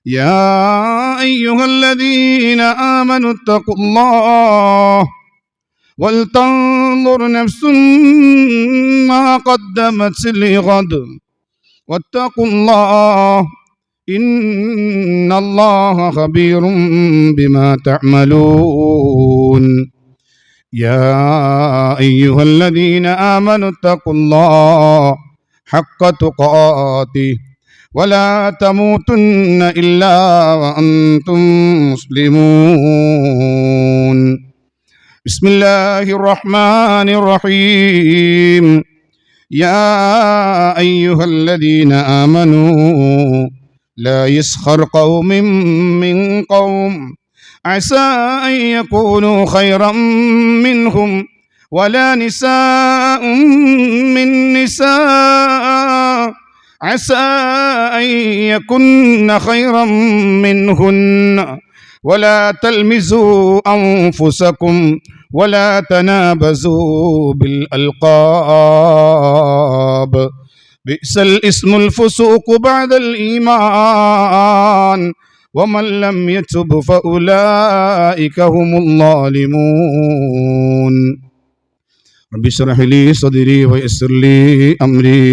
يا أيها الذين آمنوا اتقوا الله ولتنظر نفس ما قدمت لغد واتقوا الله إن الله خبير بما تعملون يا أيها الذين آمنوا اتقوا الله حق تقاته ولا تموتن إلا وأنتم مسلمون بسم الله الرحمن الرحيم يا أيها الذين آمنوا لا يسخر قوم من قوم عسى أن يكونوا خيرا منهم ولا نساء من نساء عسى أن يكن خيرا منهن ولا تلمزوا أنفسكم ولا تنابزوا بالألقاب بئس الاسم الفسوق بعد الإيمان ومن لم يتب فأولئك هم الظالمون رب اشرح لي صدري ويسر لي أمري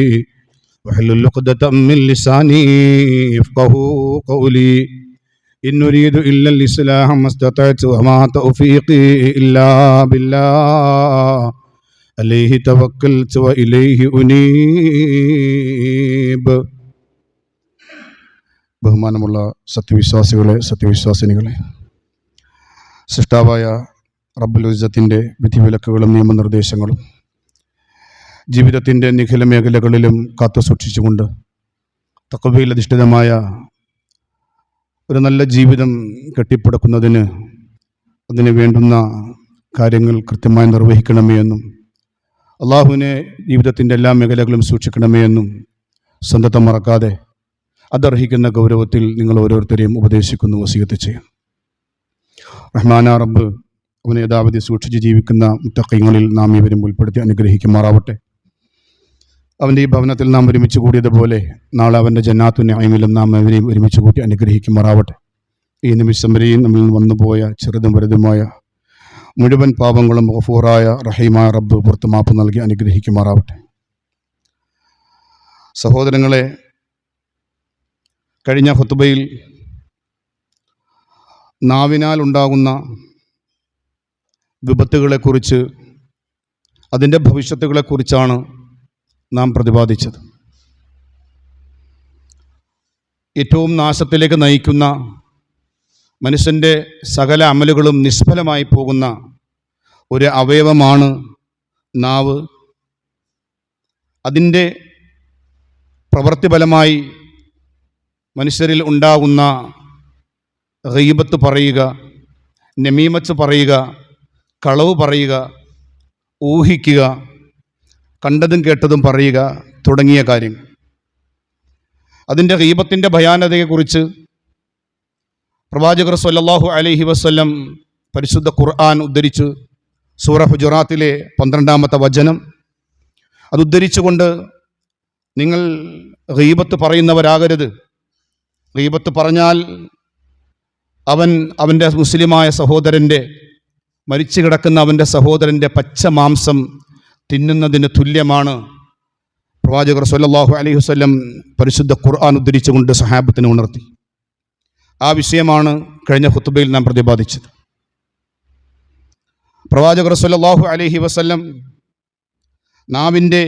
واحلل عقدة من لساني يفقهوا قولي إن أريد إلا الإصلاح ما استطعت وما توفيقي إلا بالله عليه توكلت وإليه أنيب. ബഹുമാനമുള്ള സത്യവിശ്വാസികളെ, സത്യവിശ്വാസിനികളെ, സൃഷ്ടാവായ റബ്ബുൽ ഇസ്സത്തിൻ്റെ വിധിവിലക്കുകളും നിയമനിർദ്ദേശങ്ങളും ജീവിതത്തിൻ്റെ നിഖില മേഖലകളിലും കാത്തു സൂക്ഷിച്ചുകൊണ്ട് തഖ്വയിൽ അധിഷ്ഠിതമായ ഒരു നല്ല ജീവിതം കെട്ടിപ്പടുക്കുന്നതിന് അതിന് വേണ്ടുന്ന കാര്യങ്ങൾ കൃത്യമായി നിർവഹിക്കണമേ എന്നും അള്ളാഹുവിനെ ജീവിതത്തിൻ്റെ എല്ലാ മേഖലകളും സൂക്ഷിക്കണമേ എന്നും സ്വന്തത്തെ മറക്കാതെ അതർഹിക്കുന്ന ഗൗരവത്തിൽ നിങ്ങൾ ഓരോരുത്തരെയും ഉപദേശിക്കുന്നു, വസിയത്ത് ചെയ്യും. റഹ്മാന റബ്ബ് അവനെ യഥാവധി സൂക്ഷിച്ച് ജീവിക്കുന്ന മുത്തഖീങ്ങളിൽ നാം ഇവരും ഉൾപ്പെടുത്തി അനുഗ്രഹിക്കുമാറാവട്ടെ. അവൻ്റെ ഈ ഭവനത്തിൽ നാം ഒരുമിച്ച് കൂടിയതുപോലെ നാളെ അവൻ്റെ ജന്നാത്തു നഈമിലും നാം അവരെയും ഒരുമിച്ച് കൂട്ടി അനുഗ്രഹിക്കുമാറാവട്ടെ. ഈ നിമിഷം വരെയും നമ്മിൽ നിന്ന് വന്നുപോയ ചെറുതും വലുതുമായ മുഴുവൻ പാപങ്ങളും ഗഫൂറായ റഹീമായ റബ്ബ് പുറത്ത് മാപ്പ് നൽകി അനുഗ്രഹിക്കുമാറാവട്ടെ. സഹോദരങ്ങളെ, കഴിഞ്ഞ ഖുത്ബയിൽ നാവിനാൽ ഉണ്ടാകുന്ന വിപത്തുകളെക്കുറിച്ച്, അതിൻ്റെ ഭവിഷ്യത്തുകളെക്കുറിച്ചാണ് നാം പ്രതിപാദിച്ചത്. ഏറ്റവും നാശത്തിലേക്ക് നയിക്കുന്ന, മനുഷ്യൻ്റെ സകല അമലുകളും നിഷ്ഫലമായി പോകുന്ന ഒരു അവയവമാണ് നാവ്. അതിൻ്റെ പ്രവൃത്തിഫലമായി മനുഷ്യരിൽ ഉണ്ടാകുന്ന ഗീബത്ത് പറയുക, നമീമത്ത് പറയുക, കളവ് പറയുക, ഊഹിക്കുക, കണ്ടതും കേട്ടതും പറയുക തുടങ്ങിയ കാര്യങ്ങൾ. അതിൻ്റെ ഗീബത്തിൻ്റെ ഭയാനതയെക്കുറിച്ച് പ്രവാചകർ സ്വല്ലല്ലാഹു അലൈഹി വസല്ലം പരിശുദ്ധ ഖുർആൻ ഉദ്ധരിച്ചു. സൂറ ഹുജറാത്തിലെ 12-ാമത്തെ വചനം അതുദ്ധരിച്ചുകൊണ്ട്, നിങ്ങൾ ഗീബത്ത് പറയുന്നവരാകരുത്. ഗീബത്ത് പറഞ്ഞാൽ അവൻ്റെ മുസ്ലിമായ സഹോദരൻ്റെ, മരിച്ചു കിടക്കുന്ന അവൻ്റെ സഹോദരൻ്റെ പച്ച മാംസം തിന്നുന്നതിന് തുല്യമാണ്. പ്രവാചകർ സ്വല്ലല്ലാഹു അലൈഹി വസല്ലം പരിശുദ്ധ ഖുർആൻ ഉദ്ധരിച്ചുകൊണ്ട് സഹാബത്തിനെ ഉണർത്തി. ആ വിഷയമാണ് കഴിഞ്ഞ ഖുത്ബയിൽ നാം പ്രതിപാദിച്ചത്. പ്രവാചകർ സ്വല്ലല്ലാഹു അലൈഹി വസല്ലം നാവിൻ്റെ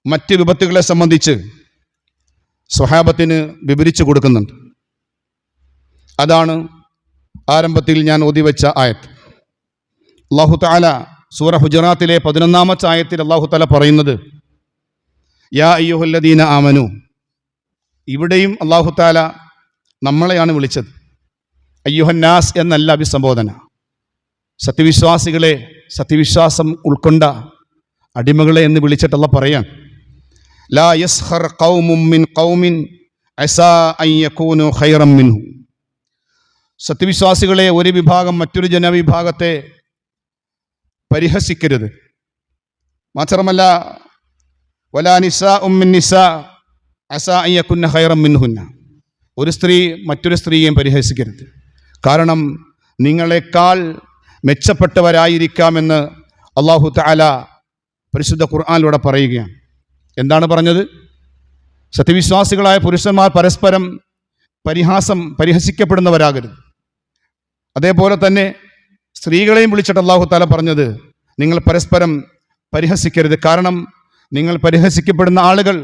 മറ്റ് വിപത്തുകളെ സംബന്ധിച്ച് സ്വഹാബത്തിന് വിവരിച്ചു കൊടുക്കുന്നുണ്ട്. അതാണ് ആരംഭത്തിൽ ഞാൻ ഓതിവെച്ച ആയത്ത്. അല്ലാഹു തആല സൂറ ഹുജറാത്തിലെ 11-ാമത്തെ ആയത്തിൽ അല്ലാഹു തആല പറയുന്നത്, യാ അയ്യുഹല്ലദീന ആമനു. ഇവിടെയും അല്ലാഹു തആല നമ്മളെയാണ് വിളിച്ചത്. അയ്യുഹന്നാസ് എന്നല്ല അഭിസംബോധന. സത്യവിശ്വാസികളെ, സത്യവിശ്വാസം ഉൾക്കൊണ്ട അടിമകളെ എന്ന് വിളിച്ചിട്ടുള്ള പറയാൻ, ലാ യസ്ഖർ ഖൗമും മിൻ ഖൗമിൻ അസാ അൻ യകൂനു ഖൈറൻ മിൻഹു. സത്യവിശ്വാസികളെ ഒരു വിഭാഗം മറ്റൊരു ജനവിഭാഗത്തെ പരിഹസിക്കരുത്. മാത്രമല്ല, വലാ നിസാഉം മിൻ നിസാ അസാ അൻ യകുന്ന ഖൈറൻ മിൻഹുന്ന. ഒരു സ്ത്രീ മറ്റൊരു സ്ത്രീയെയും പരിഹസിക്കരുത്. കാരണം നിങ്ങളെക്കാൾ മെച്ചപ്പെട്ടവരായിരിക്കാമെന്ന് അല്ലാഹു തആല പരിശുദ്ധ ഖുർആനിലൂടെ പറയുകയാണ്. എന്താണ് പറഞ്ഞത്? സത്യവിശ്വാസികളായ പുരുഷന്മാർ പരസ്പരം പരിഹസിക്കപ്പെടുന്നവരാകരുത്. അതേപോലെ തന്നെ സ്ത്രീകളെയും വിളിച്ചിട്ട് അല്ലാഹു തആല പറഞ്ഞത് നിങ്ങൾ പരസ്പരം പരിഹസിക്കരുത്. കാരണം നിങ്ങൾ പരിഹസിക്കപ്പെടുന്ന ആളുകൾ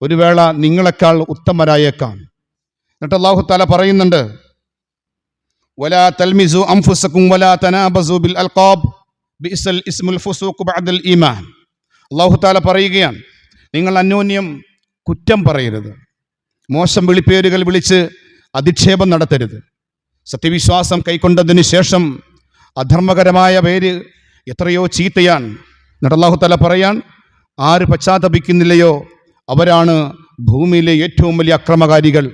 ഒരു വേള നിങ്ങളെക്കാൾ ഉത്തമരായേക്കാം. എന്നിട്ട് അല്ലാഹു തആല പറയുന്നുണ്ട്, വലാ തൽമിസു അൻഫുസകും വലാ തനാബസു ബിൽ അൽഖാബ് ബിഇസൽ ഇസ്മുൽ ഫുസൂഖ് ബഅദൽ ഈമാൻ. അല്ലാഹു തആല പറയുകയാണ്, നിങ്ങൾ അന്യോന്യം കുറ്റം പറയരുത്, മോശം വിളിപ്പേരുകൾ വിളിച്ച് അധിക്ഷേപം നടത്തരുത്. സത്യവിശ്വാസം കൈക്കൊണ്ടതിന് ശേഷം അധർമ്മകരമായ പേര് എത്രയോ ചീത്തയാണ്. എന്നിട്ട് അല്ലാഹു തആല പറയാൻ, ആര് പശ്ചാത്തപിക്കുന്നില്ലയോ അവരാണ് ഭൂമിയിലെ ഏറ്റവും വലിയ അക്രമകാരികൾ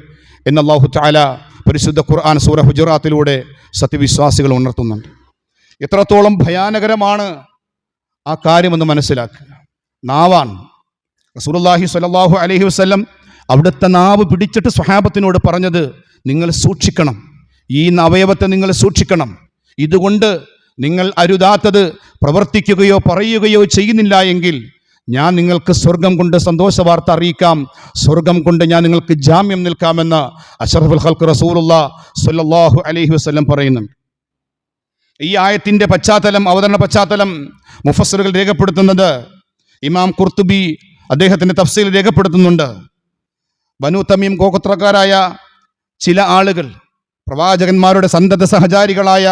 എന്ന് അല്ലാഹു തആല പരിശുദ്ധ ഖുർആൻ സൂറ ഹുജറാത്തിലൂടെ സത്യവിശ്വാസികൾ ഉണർത്തുന്നുണ്ട്. എത്രത്തോളം ഭയാനകരമാണ് ആ കാര്യമെന്ന് മനസ്സിലാക്കുക. നാവാണ്. റസൂലുള്ളാഹി സ്വല്ലല്ലാഹു അലൈഹി വസല്ലം അവിടുത്തെ നാവ് പിടിച്ചിട്ട് സ്വഹാബത്തിനോട് പറഞ്ഞത്, നിങ്ങൾ സൂക്ഷിക്കണം, ഈ അവയവത്തെ നിങ്ങൾ സൂക്ഷിക്കണം. ഇതുകൊണ്ട് നിങ്ങൾ അരുതാത്തത് പ്രവർത്തിക്കുകയോ പറയുകയോ ചെയ്യുന്നില്ല എങ്കിൽ ഞാൻ നിങ്ങൾക്ക് സ്വർഗം കൊണ്ട് സന്തോഷ വാർത്ത അറിയിക്കാം, സ്വർഗം കൊണ്ട് ഞാൻ നിങ്ങൾക്ക് ജാമ്യം നിൽക്കാമെന്ന് അഷ്റഫുൽ ഖൽഖ് റസൂലുള്ളാഹി സ്വല്ലല്ലാഹു അലൈഹി വസല്ലം പറയുന്നുണ്ട്. ഈ ആയത്തിൻ്റെ അവതരണ പശ്ചാത്തലം മുഫസ്സിറുകൾ രേഖപ്പെടുത്തുന്നത് ഇമാം ഖുർത്തുബി അദ്ദേഹത്തിൻ്റെ തഫ്സീൽ രേഖപ്പെടുത്തുന്നുണ്ട്. ബനു തമീം ഗോത്രക്കാരായ ചില ആളുകൾ പ്രവാചകന്മാരുടെ സന്തത സഹചാരികളായ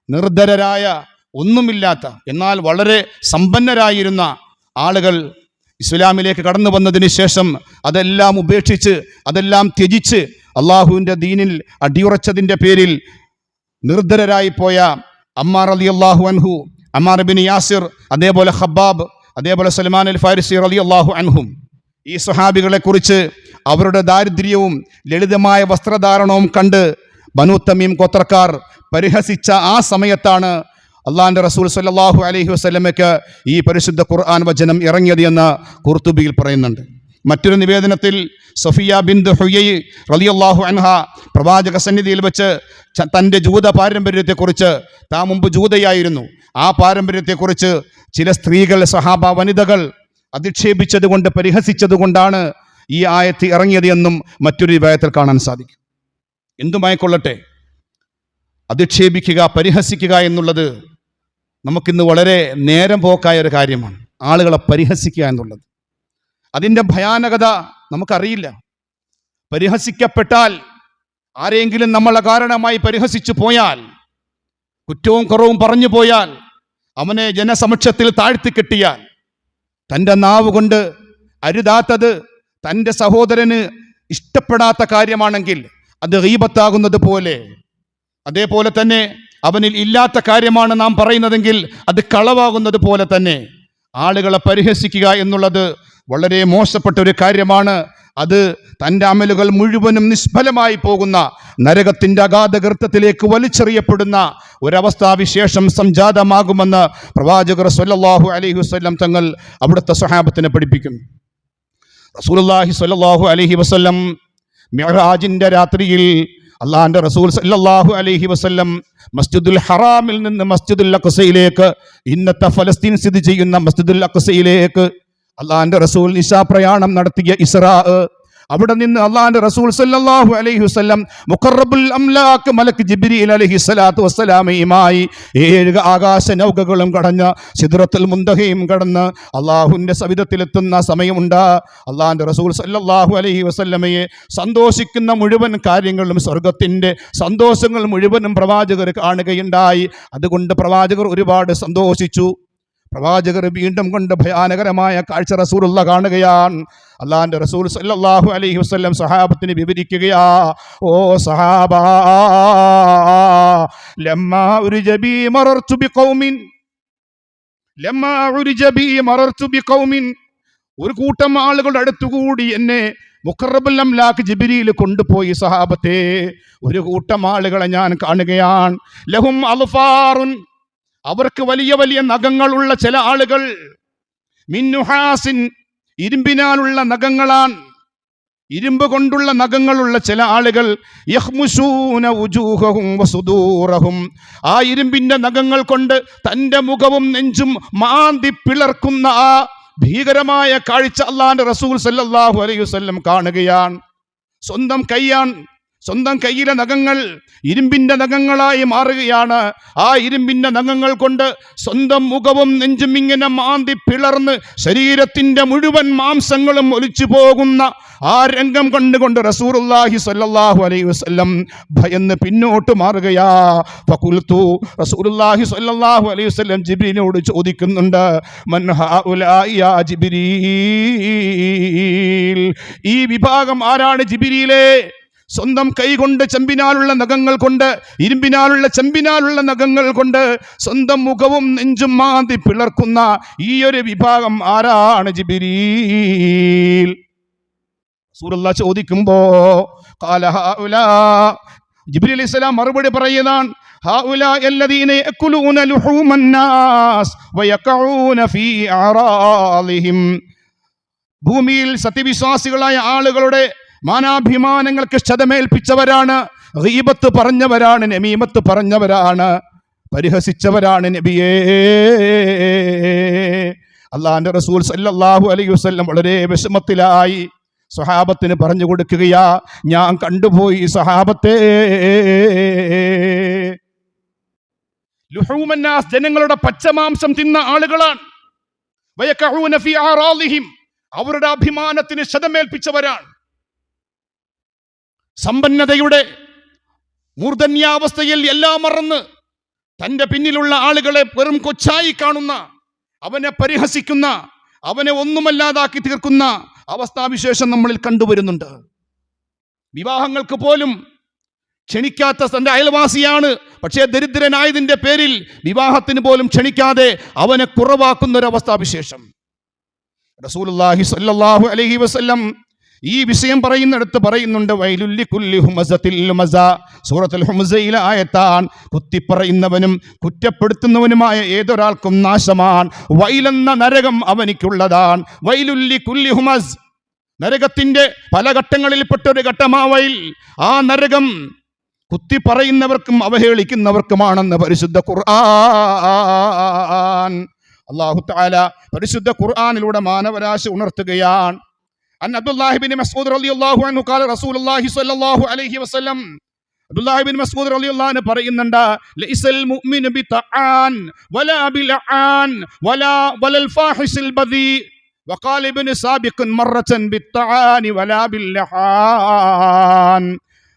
നിർധരരായ ഒന്നുമില്ലാത്ത എന്നാൽ വളരെ സമ്പന്നരായിരുന്ന ആളുകൾ ഇസ്ലാമിലേക്ക് കടന്നു വന്നതിന് ശേഷം അതെല്ലാം ഉപേക്ഷിച്ച് അതെല്ലാം ത്യജിച്ച് അള്ളാഹുവിൻ്റെ ദീനിൽ അടിയുറച്ചതിൻ്റെ പേരിൽ നിർധരരായി പോയ അമ്മാർ റളിയല്ലാഹു അൻഹു, അമ്മാർ ഇബ്നു യാസിർ, അതേപോലെ ഖബ്ബാബ്, അതേപോലെ സൽമാൻ അൽ ഫാരിസി റളിയല്ലാഹു അൻഹും, ഈ സ്വഹാബികളെ കുറിച്ച് അവരുടെ ദാരിദ്ര്യവും ലളിതമായ വസ്ത്രധാരണവും കണ്ട് ബനു തമീം ഗോത്രക്കാർ പരിഹസിച്ച ആ സമയത്താണ് അള്ളാഹിൻ്റെ റസൂൽ സ്വല്ലല്ലാഹു അലൈഹി വസല്ലമയ്ക്ക് ഈ പരിശുദ്ധ ഖുർആൻ വചനം ഇറങ്ങിയത് എന്ന് ഖുർത്തുബിയിൽ പറയുന്നുണ്ട്. മറ്റൊരു നിവേദനത്തിൽ സഫിയ ബിൻത് ഹുയൈ റളിയല്ലാഹു അൻഹ പ്രവാചക സന്നിധിയിൽ വെച്ച് തൻ്റെ ജൂത പാരമ്പര്യത്തെക്കുറിച്ച്, താൻ മുമ്പ് ജൂതയായിരുന്നു, ആ പാരമ്പര്യത്തെക്കുറിച്ച് ചില സ്ത്രീകൾ, സഹാബ വനിതകൾ അധിക്ഷേപിച്ചത് കൊണ്ട്, പരിഹസിച്ചത് കൊണ്ടാണ് ഈ ആയത്ത് ഇറങ്ങിയത് എന്നും മറ്റൊരു റിവായത്തിൽ കാണാൻ സാധിക്കും. എന്തുമായിക്കൊള്ളട്ടെ, അധിക്ഷേപിക്കുക, പരിഹസിക്കുക എന്നുള്ളത് നമുക്കിന്ന് വളരെ നേരം പോക്കായ ഒരു കാര്യമാണ്. ആളുകളെ പരിഹസിക്കുക എന്നുള്ളത്, അതിൻ്റെ ഭയാനകത നമുക്കറിയില്ല. പരിഹസിക്കപ്പെട്ടാൽ, ആരെങ്കിലും നമ്മളെ കാരണമായി പരിഹസിച്ചു പോയാൽ, കുറ്റവും കുറവും പറഞ്ഞു പോയാൽ, അവനെ ജനസമക്ഷത്തിൽ താഴ്ത്തിക്കെട്ടിയാൽ, തൻ്റെ നാവ് കൊണ്ട് അരുതാത്തത് തൻ്റെ സഹോദരന് ഇഷ്ടപ്പെടാത്ത കാര്യമാണെങ്കിൽ അത് ഗീബത്താകുന്നത് പോലെ, അതേപോലെ തന്നെ അവനിൽ ഇല്ലാത്ത കാര്യമാണ് നാം പറയുന്നതെങ്കിൽ അത് കളവാകുന്നത് പോലെ തന്നെ ആളുകളെ പരിഹസിക്കുക എന്നുള്ളത് വളരെ മോശപ്പെട്ട ഒരു കാര്യമാണ്. അത് തൻ്റെ അമലുകൾ മുഴുവനും നിഷ്ഫലമായി പോകുന്ന, നരകത്തിൻ്റെ അഗാധഗർത്തത്തിലേക്ക് വലിച്ചെറിയപ്പെടുന്ന ഒരവസ്ഥാവിശേഷം സംജാതമാകുമെന്ന് പ്രവാചകർ സ്വല്ലല്ലാഹു അലൈഹി വസല്ലം തങ്ങൾ അവിടുത്തെ സ്വഹാബത്തിനെ പഠിപ്പിക്കുന്നു. റസൂലുള്ളാഹി സ്വല്ലല്ലാഹു അലൈഹി വസല്ലം മിഅ്റാജിൻ്റെ രാത്രിയിൽ അള്ളാഹിൻ്റെ റസൂൽ സല്ലല്ലാഹു അലൈഹി വസല്ലം മസ്ജിദുൽ ഹറാമിൽ നിന്ന് മസ്ജിദുൽ അഖ്സയിലേക്ക്, ഇന്നത്തെ ഫലസ്തീൻ സ്ഥിതി ചെയ്യുന്ന മസ്ജിദുൽ അഖ്സയിലേക്ക് അള്ളാഹിൻ്റെ റസൂൽ നിശാ പ്രയാണം നടത്തിയ ഇസ്രാ, അവിടെ നിന്ന് അള്ളാഹിൻ്റെ റസൂൽ സല്ലല്ലാഹു അലൈഹി വസല്ലം മുഖറബുൽ അംലാക്ക് മലക്ക് ജിബ്രീൽ അലൈഹി സ്വലാത്തു വസ്സലാമയുമായി 7 ആകാശ നൗകകളും കടഞ്ഞ് സിദ്റത്തുൽ മുന്തഹയും കടന്ന് അള്ളാഹുവിൻ്റെ സവിധത്തിലെത്തുന്ന സമയമുണ്ട്. അള്ളാഹിൻ്റെ റസൂൽ സല്ലല്ലാഹു അലൈഹി വസല്ലമയെ സന്തോഷിക്കുന്ന മുഴുവൻ കാര്യങ്ങളും, സ്വർഗത്തിൻ്റെ സന്തോഷങ്ങൾ മുഴുവനും പ്രവാചകർ കാണുകയുണ്ടായി. അതുകൊണ്ട് പ്രവാചകർ ഒരുപാട് സന്തോഷിച്ചു. പ്രവാചകർ വീണ്ടും കൊണ്ട് ഭയാനകരമായ കാഴ്ച റസൂലുള്ള കാണുകയാണ്. അള്ളാഹിൻ്റെ റസൂൽ സല്ലല്ലാഹു അലൈഹി വസല്ലം സഹാബത്തിന് വിവരിക്കുകയാ, ഓ സഹാബാ, ലമ്മാ ഉരിജ ബി മറർതു ബിഖൗമിൻ, ഒരു കൂട്ടം ആളുകളുടെ അടുത്തുകൂടി എന്നെ മുഖറബുൽ അംലാക്ക് ജിബ്രീൽ കൊണ്ടുപോയി. സഹാബത്തെ, ഒരു കൂട്ടം ആളുകളെ ഞാൻ കാണുകയാണ്. ലഹും അൽഫാറുൻ, അവർക്ക് വലിയ വലിയ നഖങ്ങളുള്ള ചില ആളുകൾ, മിൻ നുഹാസിൻ, ഇരുമ്പിനാലുള്ള നഖങ്ങളാണ്. ഇരുമ്പ് കൊണ്ടുള്ള നഖങ്ങളുള്ള ചില ആളുകൾ യഖ്മുശൂന വുജൂഹഹും വസുദൂറഹും, ആ ഇരുമ്പിന്റെ നഖങ്ങൾ കൊണ്ട് തൻ്റെ മുഖവും നെഞ്ചും മാന്തി പിളർക്കുന്ന ആ ഭീകരമായ കാഴ്ച അല്ലാഹുവിന്റെ റസൂൽ സല്ലല്ലാഹു അലൈഹി വസല്ലം കാണുകയാണ്. സ്വന്തം കയ്യിലെ നഖങ്ങൾ ഇരുമ്പിന്റെ നഖങ്ങളായി മാറുകയാണ്. ആ ഇരുമ്പിന്റെ നഖങ്ങൾ കൊണ്ട് സ്വന്തം മുഖവും നെഞ്ചും ഇങ്ങനെ മാന്തി പിളർന്ന് ശരീരത്തിന്റെ മുഴുവൻ മാംസങ്ങളും ഒലിച്ചു പോകുന്ന ആ രംഗം കണ്ടുകൊണ്ട് റസൂലുള്ളാഹി സ്വല്ലല്ലാഹു അലൈഹി വസല്ലം ഭയന്ന് പിന്നോട്ട് മാറുകയാ. ഫഖുൽതു, റസൂലുള്ളാഹി സ്വല്ലല്ലാഹു അലൈഹി വസല്ലം ജിബ്രീലിനോട് ചോദിക്കുന്നുണ്ട്, മൻ ഹൗലാഇ യാ ജിബ്രീൽ, ഈ വിഭാഗം ആരാണ് ജിബ്രീലേ? സ്വന്തം കൈ കൊണ്ട് ചെമ്പിനാലുള്ള നഖങ്ങൾ കൊണ്ട്, ഇരുമ്പിനാലുള്ള ചെമ്പിനാലുള്ള നഖങ്ങൾ കൊണ്ട് സ്വന്തം മുഖവും നെഞ്ചും മാന്തി പിളർക്കുന്ന ഈ ഒരു വിഭാഗം ആരാണ് ജിബ്രീൽ? റസൂലുള്ളാഹി ചോദിക്കുമ്പോ ഖാല ഹൗലാ, ജിബ്രീൽ അലൈഹിസ്സലാം മറുപടി പറയുന്നതാണ്, ഹൗലാ അല്ലദീന യഅകുലൂന ലുഹൂമൻ നാസ് വയഖഊന ഫീ അറാളിഹിം, ഭൂമിയിൽ സത്യവിശ്വാസികളായ ആളുകളുടെ മാനാഭിമാനങ്ങൾക്ക് ക്ഷതമേൽപ്പിച്ചവരാണ്, ഗീബത്ത് പറഞ്ഞവരാണ്, നമീമത്ത് പറഞ്ഞവരാണ്, പരിഹസിച്ചവരാണ് നബിയേ. അല്ലാഹുവിന്റെ റസൂൽ സല്ലല്ലാഹു അലൈഹി വസല്ലം വളരെ വിഷമത്തിലായി സ്വഹാബത്തിന് പറഞ്ഞു കൊടുക്കുകയാ, ഞാൻ കണ്ടുപോയി സ്വഹാബത്തെ, ലുഹൂമന്നാസ് ജനങ്ങളുടെ പച്ചമാംസം തിന്ന ആളുകളാണ്, വയഖഊന ഫീ അറാളിഹിം അവരുടെ അഭിമാനത്തിന് ക്ഷതമേൽപ്പിച്ചവരാണ്. സമ്പന്നതയുടെ മൂർധന്യാവസ്ഥയിൽ എല്ലാം മറന്ന് തൻ്റെ പിന്നിലുള്ള ആളുകളെ വെറും കൊച്ചായി കാണുന്ന, അവനെ പരിഹസിക്കുന്ന, അവനെ ഒന്നുമല്ലാതാക്കി തീർക്കുന്ന അവസ്ഥാവിശേഷം നമ്മളിൽ കണ്ടുവരുന്നുണ്ട്. വിവാഹങ്ങൾക്ക് പോലും ക്ഷണിക്കാത്ത തൻ്റെ അയൽവാസിയാണ്, പക്ഷേ ദരിദ്രനായതിൻ്റെ പേരിൽ വിവാഹത്തിന് പോലും ക്ഷണിക്കാതെ അവനെ കുറവാക്കുന്ന ഒരു അവസ്ഥാവിശേഷം. റസൂലുള്ളാഹി സ്വല്ലല്ലാഹു അലൈഹി വസല്ലം ഈ വിഷയം പറയുന്നിടത്ത് പറയുന്നുണ്ട്, വൈലുല്ലി കുല്ലി ഹുമസത്തിൽ ലുമസ, സൂറത്തുൽ ഹുമസയിലെ ആയത്താൻ. കുത്തിപ്പറയുന്നവനും കുറ്റപ്പെടുത്തുന്നവനുമായ ഏതൊരാൾക്കും നാശമാണ്, വൈലെന്ന നരകം അവനിക്കുള്ളതാണ്. വൈലുല്ലി കുല്ലി ഹുമസ്, നരകത്തിന്റെ പല ഘട്ടങ്ങളിൽപ്പെട്ട ഒരു ഘട്ടമാ വൈൽ. ആ നരകം കുത്തിപ്പറയുന്നവർക്കും അവഹേളിക്കുന്നവർക്കുമാണെന്ന് പരിശുദ്ധ ഖുർആൻ. അല്ലാഹു തആല പരിശുദ്ധ ഖുർആനിലൂടെ മാനവരാശി ഉണർത്തുകയാണ്. അൻ അബ്ദുല്ലാഹി ബിൻ മസ്ഊദ് റളിയല്ലാഹു അൻഹു ഖാല റസൂലുള്ളാഹി സ്വല്ലല്ലാഹു അലൈഹി വസല്ലം, അബ്ദുല്ലാഹി ബിൻ മസ്ഊദ് റളിയല്ലാഹു അൻഹു പറയുന്നുണ്ട്, ലൈസൽ മുഅ്മിനു ബിതആൻ വലാ ബിൽആൻ വലൽ ഫാഹിസിൽ ബദി വഖാല ഇബ്നു സാബിഖ് മറത്തൻ ബിത്തആൻ വലാ ബിൽഹാൻ.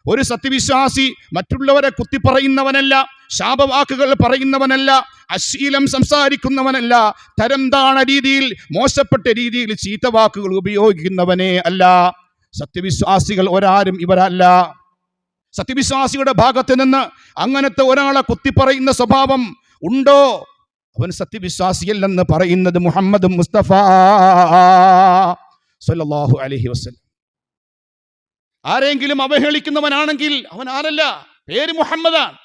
ഒരു സത്യവിശ്വാസി മറ്റുള്ളവരെ കുത്തിപ്പറയുന്നവനല്ല, ശാപവാക്കുകൾ പറയുന്നവനല്ല, അശ്ലീലം സംസാരിക്കുന്നവനല്ല, തരം താണ രീതിയിൽ മോശപ്പെട്ട രീതിയിൽ ചീത്തവാക്കുകൾ ഉപയോഗിക്കുന്നവനേ അല്ല. സത്യവിശ്വാസികൾ ഒരാരും ഇവരല്ല. സത്യവിശ്വാസിയുടെ ഭാഗത്ത് നിന്ന് അങ്ങനത്തെ ഒരാളെ കുത്തിപ്പറയുന്ന സ്വഭാവം ഉണ്ടോ? അവൻ സത്യവിശ്വാസിയല്ലെന്ന് പറയുന്നത് മുഹമ്മദ് മുസ്തഫ സല്ലല്ലാഹു അലൈഹി വസല്ലം. ആരെങ്കിലും അവഹേളിക്കുന്നവനാണെങ്കിൽ അവൻ ആരല്ല, പേര് മുഹമ്മദാണ്,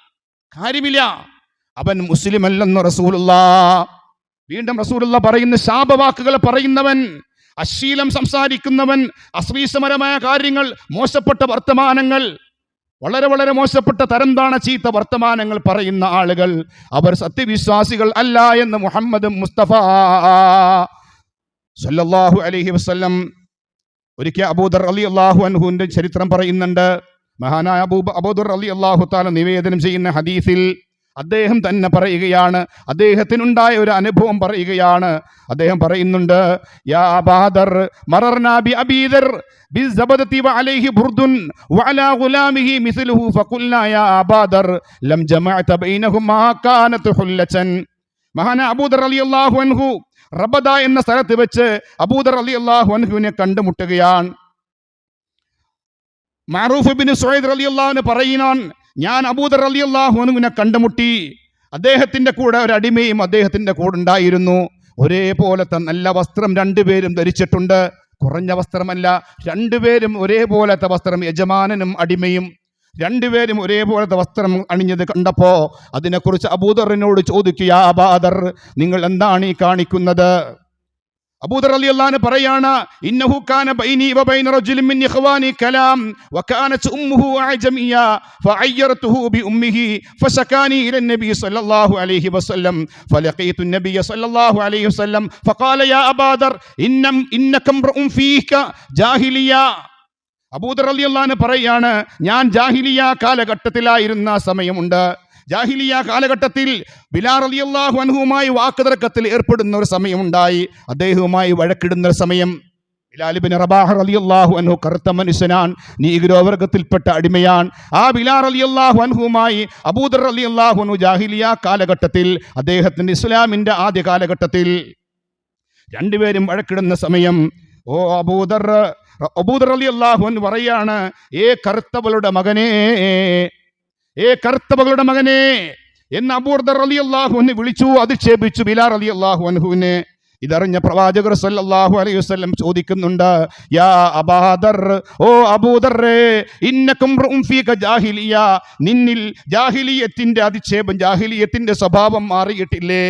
കാര്യമില്ല, അവൻ മുസ്ലിം അല്ലെന്ന് റസൂലുള്ളാഹ്. വീണ്ടും റസൂലുള്ളാഹ് പറയുന്ന, ശാപവാക്കുകൾ പറയുന്നവൻ, അശ്ലീലം സംസാരിക്കുന്നവൻ, അശ്ലീലപരമായ കാര്യങ്ങൾ, മോശപ്പെട്ട വർത്തമാനങ്ങൾ, വളരെ വളരെ മോശപ്പെട്ട തരം താണ ചീത്ത വർത്തമാനങ്ങൾ പറയുന്ന ആളുകൾ അവർ സത്യവിശ്വാസികൾ അല്ല എന്ന് മുഹമ്മദ് മുസ്തഫ സല്ലല്ലാഹു അലൈഹി വസല്ലം. ഒരിക്കൽ അബൂദർ റളിയല്ലാഹു അൻഹുവിന്റെ ചരിത്രം പറയുന്നുണ്ട്. മഹാനായ അബൂദർ റളിയല്ലാഹു തആല നിവേദനം ചെയ്യുന്ന ഹദീസിൽ അദ്ദേഹം തന്നെ പറയുകയാണ്, അദ്ദേഹത്തിനുണ്ടായ ഒരു അനുഭവം പറയുകയാണ്. അദ്ദേഹം പറയുന്നുണ്ട്, യാ അബാദർ മറർനാ ബി അബീദർ ബിസ്സബദതി വഅലൈഹി ബുർദുൻ വഅലാ ഗുലാമിഹി മിസ്ലുഹു ഫഖുൽനാ യാ അബാദർ ലം ജമഅത ബൈനഹുമാ കാനത് ഹുല്ലതൻ. മഹാനായ അബൂദർ റളിയല്ലാഹു അൻഹു റബദ എന്ന സ്ഥലത്ത് വെച്ച് അബൂദർ റളിയല്ലാഹു അൻഹുവിനെ കണ്ടുമുട്ടുകയാണ്. മഅറൂഫ് ഇബ്നു സുഐദ് റളിയല്ലാഹു അൻഹു പറയുന്നു, ഞാൻ അബൂദർ റളിയല്ലാഹു അൻഹുവിനെ കണ്ടുമുട്ടി. അദ്ദേഹത്തിന്റെ കൂടെ ഒരു അടിമയും അദ്ദേഹത്തിന്റെ കൂടെ ഉണ്ടായിരുന്നു. ഒരേപോലത്തെ നല്ല വസ്ത്രം രണ്ടുപേരും ധരിച്ചിട്ടുണ്ട്, കുറഞ്ഞ വസ്ത്രമല്ല, രണ്ടുപേരും ഒരേപോലത്തെ വസ്ത്രം, യജമാനനും അടിമയും രണ്ടുപേരും ഒരേപോലത്തെ വസ്ത്രം അണിഞ്ഞത് കണ്ടപ്പോ അതിനെക്കുറിച്ച് അബൂദറിനോട് ചോദിക്കുക, അബാദർ നിങ്ങൾ എന്താണ് ഈ കാണിക്കുന്നത്? അബൂദർ റളിയല്ലാഹു അൻഹു പറയാണ്, ഇന്നഹു കാന ബൈനി വബൈന റജുലിൻ മിൻ ഇഖ്വാനി കലാം വകാനത് ഉമ്മുഹു അജമിയ ഫഅയ്യർതുഹു ബിഉമ്മിഹി ഫശകാനി ഇല നബി സല്ലല്ലാഹു അലൈഹി വസല്ലം ഫലഖീതു നബി സല്ലല്ലാഹു അലൈഹി വസല്ലം ഫഖാല യാ അബൂദർ ഇന്നകം റഉം ഫീക ജാഹിലിയ. അബൂദർ റളിയല്ലാഹു അൻഹു പറയാണ്, ഞാൻ ജാഹിലിയ കാലഘട്ടത്തിലായിരുന്ന സമയമുണ്ട്. ജാഹിലിയ കാലഘട്ടത്തിൽ ബിലാൽ റളിയല്ലാഹു അൻഹുവുമായി വാക്കുതർക്കത്തിൽ ഏർപ്പെടുന്ന ഒരു സമയമുണ്ടായി. അദ്ദേഹവുമായി വഴക്കിടുന്ന ഒരു സമയം. ബിലാൽ ഇബ്നു റബാഹ് റളിയല്ലാഹു അൻഹു കറുത്ത മനുഷ്യനാണ്, നീഗ്രോവർഗത്തിൽപ്പെട്ട അടിമയാണ്. ആ ബിലാൽ റളിയല്ലാഹു അൻഹുവുമായി അബൂദർ റളിയല്ലാഹു അൻഹു ജാഹിലിയ കാലഘട്ടത്തിൽ, അദ്ദേഹത്തിന്റെ ഇസ്ലാമിന്റെ ആദ്യ കാലഘട്ടത്തിൽ രണ്ടുപേരും വഴക്കിടുന്ന സമയം, അബൂദർ റളിയല്ലാഹു അൻഹു പറയാണ്, കറുത്തവളുടെ മകനെ എന്ന് അബൂദർ റളിയല്ലാഹു അൻഹു വിളിച്ചു, അധിക്ഷേപിച്ചു ബിലാൽ റളിയല്ലാഹു അൻഹുവിനെ. ഇതറിഞ്ഞ പ്രവാചകർ സല്ലല്ലാഹു അലൈഹി വസല്ലം ചോദിക്കുന്നുണ്ട്, യാ അബൂദർ, അബൂദറേ, ഇന്നകും റഉം ഫീക ജാഹിലിയ, നിന്നിൽ ജാഹിലിയത്തിന്റെ അധിക്ഷേപം, ജാഹിലിയത്തിന്റെ സ്വഭാവം മാറിയിട്ടില്ലേ,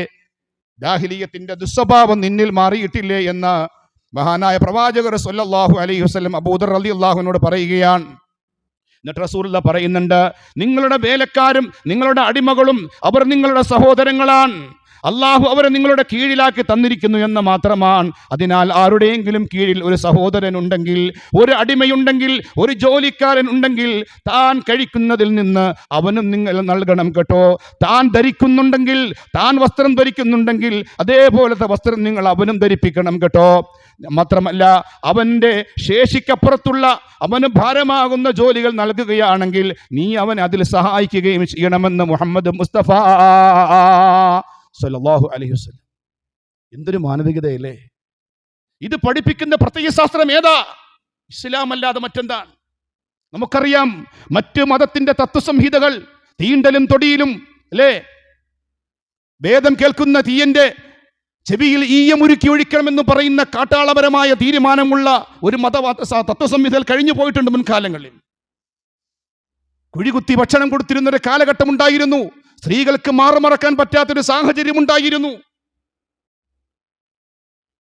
ജാഹിലിയത്തിന്റെ ദുസ്വഭാവം നിന്നിൽ മാറിയിട്ടില്ലേ എന്ന് മഹാനായ പ്രവാചകർ സല്ലല്ലാഹു അലൈഹി വസല്ലം അബൂദർ റളിയല്ലാഹു അൻഹുവിനോട് പറയുകയാണ്. എന്നിട്ട് റസൂലുള്ളാഹി പറയുന്നുണ്ട്, നിങ്ങളുടെ വേലക്കാരും നിങ്ങളുടെ അടിമകളും അവർ നിങ്ങളുടെ സഹോദരങ്ങളാണ്. അള്ളാഹു അവരെ നിങ്ങളുടെ കീഴിലാക്കി തന്നിരിക്കുന്നു എന്ന് മാത്രമാണ്. അതിനാൽ ആരുടെയെങ്കിലും കീഴിൽ ഒരു സഹോദരൻ ഉണ്ടെങ്കിൽ, ഒരു അടിമയുണ്ടെങ്കിൽ, ഒരു ജോലിക്കാരൻ ഉണ്ടെങ്കിൽ, താൻ കഴിക്കുന്നതിൽ നിന്ന് അവനും നിങ്ങൾ നൽകണം കേട്ടോ. താൻ ധരിക്കുന്നുണ്ടെങ്കിൽ, താൻ വസ്ത്രം ധരിക്കുന്നുണ്ടെങ്കിൽ അതേപോലത്തെ വസ്ത്രം നിങ്ങൾ അവനും ധരിപ്പിക്കണം കേട്ടോ. മാത്രമല്ല, അവൻ്റെ ശേഷിക്കപ്പുറത്തുള്ള, അവന് ഭാരമാകുന്ന ജോലികൾ നൽകുകയാണെങ്കിൽ നീ അവൻ അതിൽ സഹായിക്കുകയും ചെയ്യണമെന്ന് മുഹമ്മദ് മുസ്തഫ സല്ലല്ലാഹു അലൈഹി വസല്ലം. എന്തൊരു മാനവികതയല്ലേ! ഇത് പഠിപ്പിക്കുന്ന പ്രത്യയശാസ്ത്രം ഏതാ? ഇസ്ലാം അല്ലാതെ മറ്റെന്താണ്? നമുക്കറിയാം, മറ്റ് മതത്തിന്റെ തത്വസംഹിതകൾ തീണ്ടലും തൊടിയിലും അല്ലേ, വേദം കേൾക്കുന്ന തീയന്റെ ചെവിയിൽ ഈയമുരുക്കി ഒഴിക്കണമെന്ന് പറയുന്ന കാട്ടാളപരമായ തീരുമാനമുള്ള ഒരു തത്വസംഹിതകൾ കഴിഞ്ഞു പോയിട്ടുണ്ട് മുൻകാലങ്ങളിൽ. കുഴികുത്തി ഭക്ഷണം കൊടുത്തിരുന്നൊരു കാലഘട്ടം ഉണ്ടായിരുന്നു. സ്ത്രീകൾക്ക് മാറുമറക്കാൻ പറ്റാത്തൊരു സാഹചര്യം ഉണ്ടായിരുന്നു.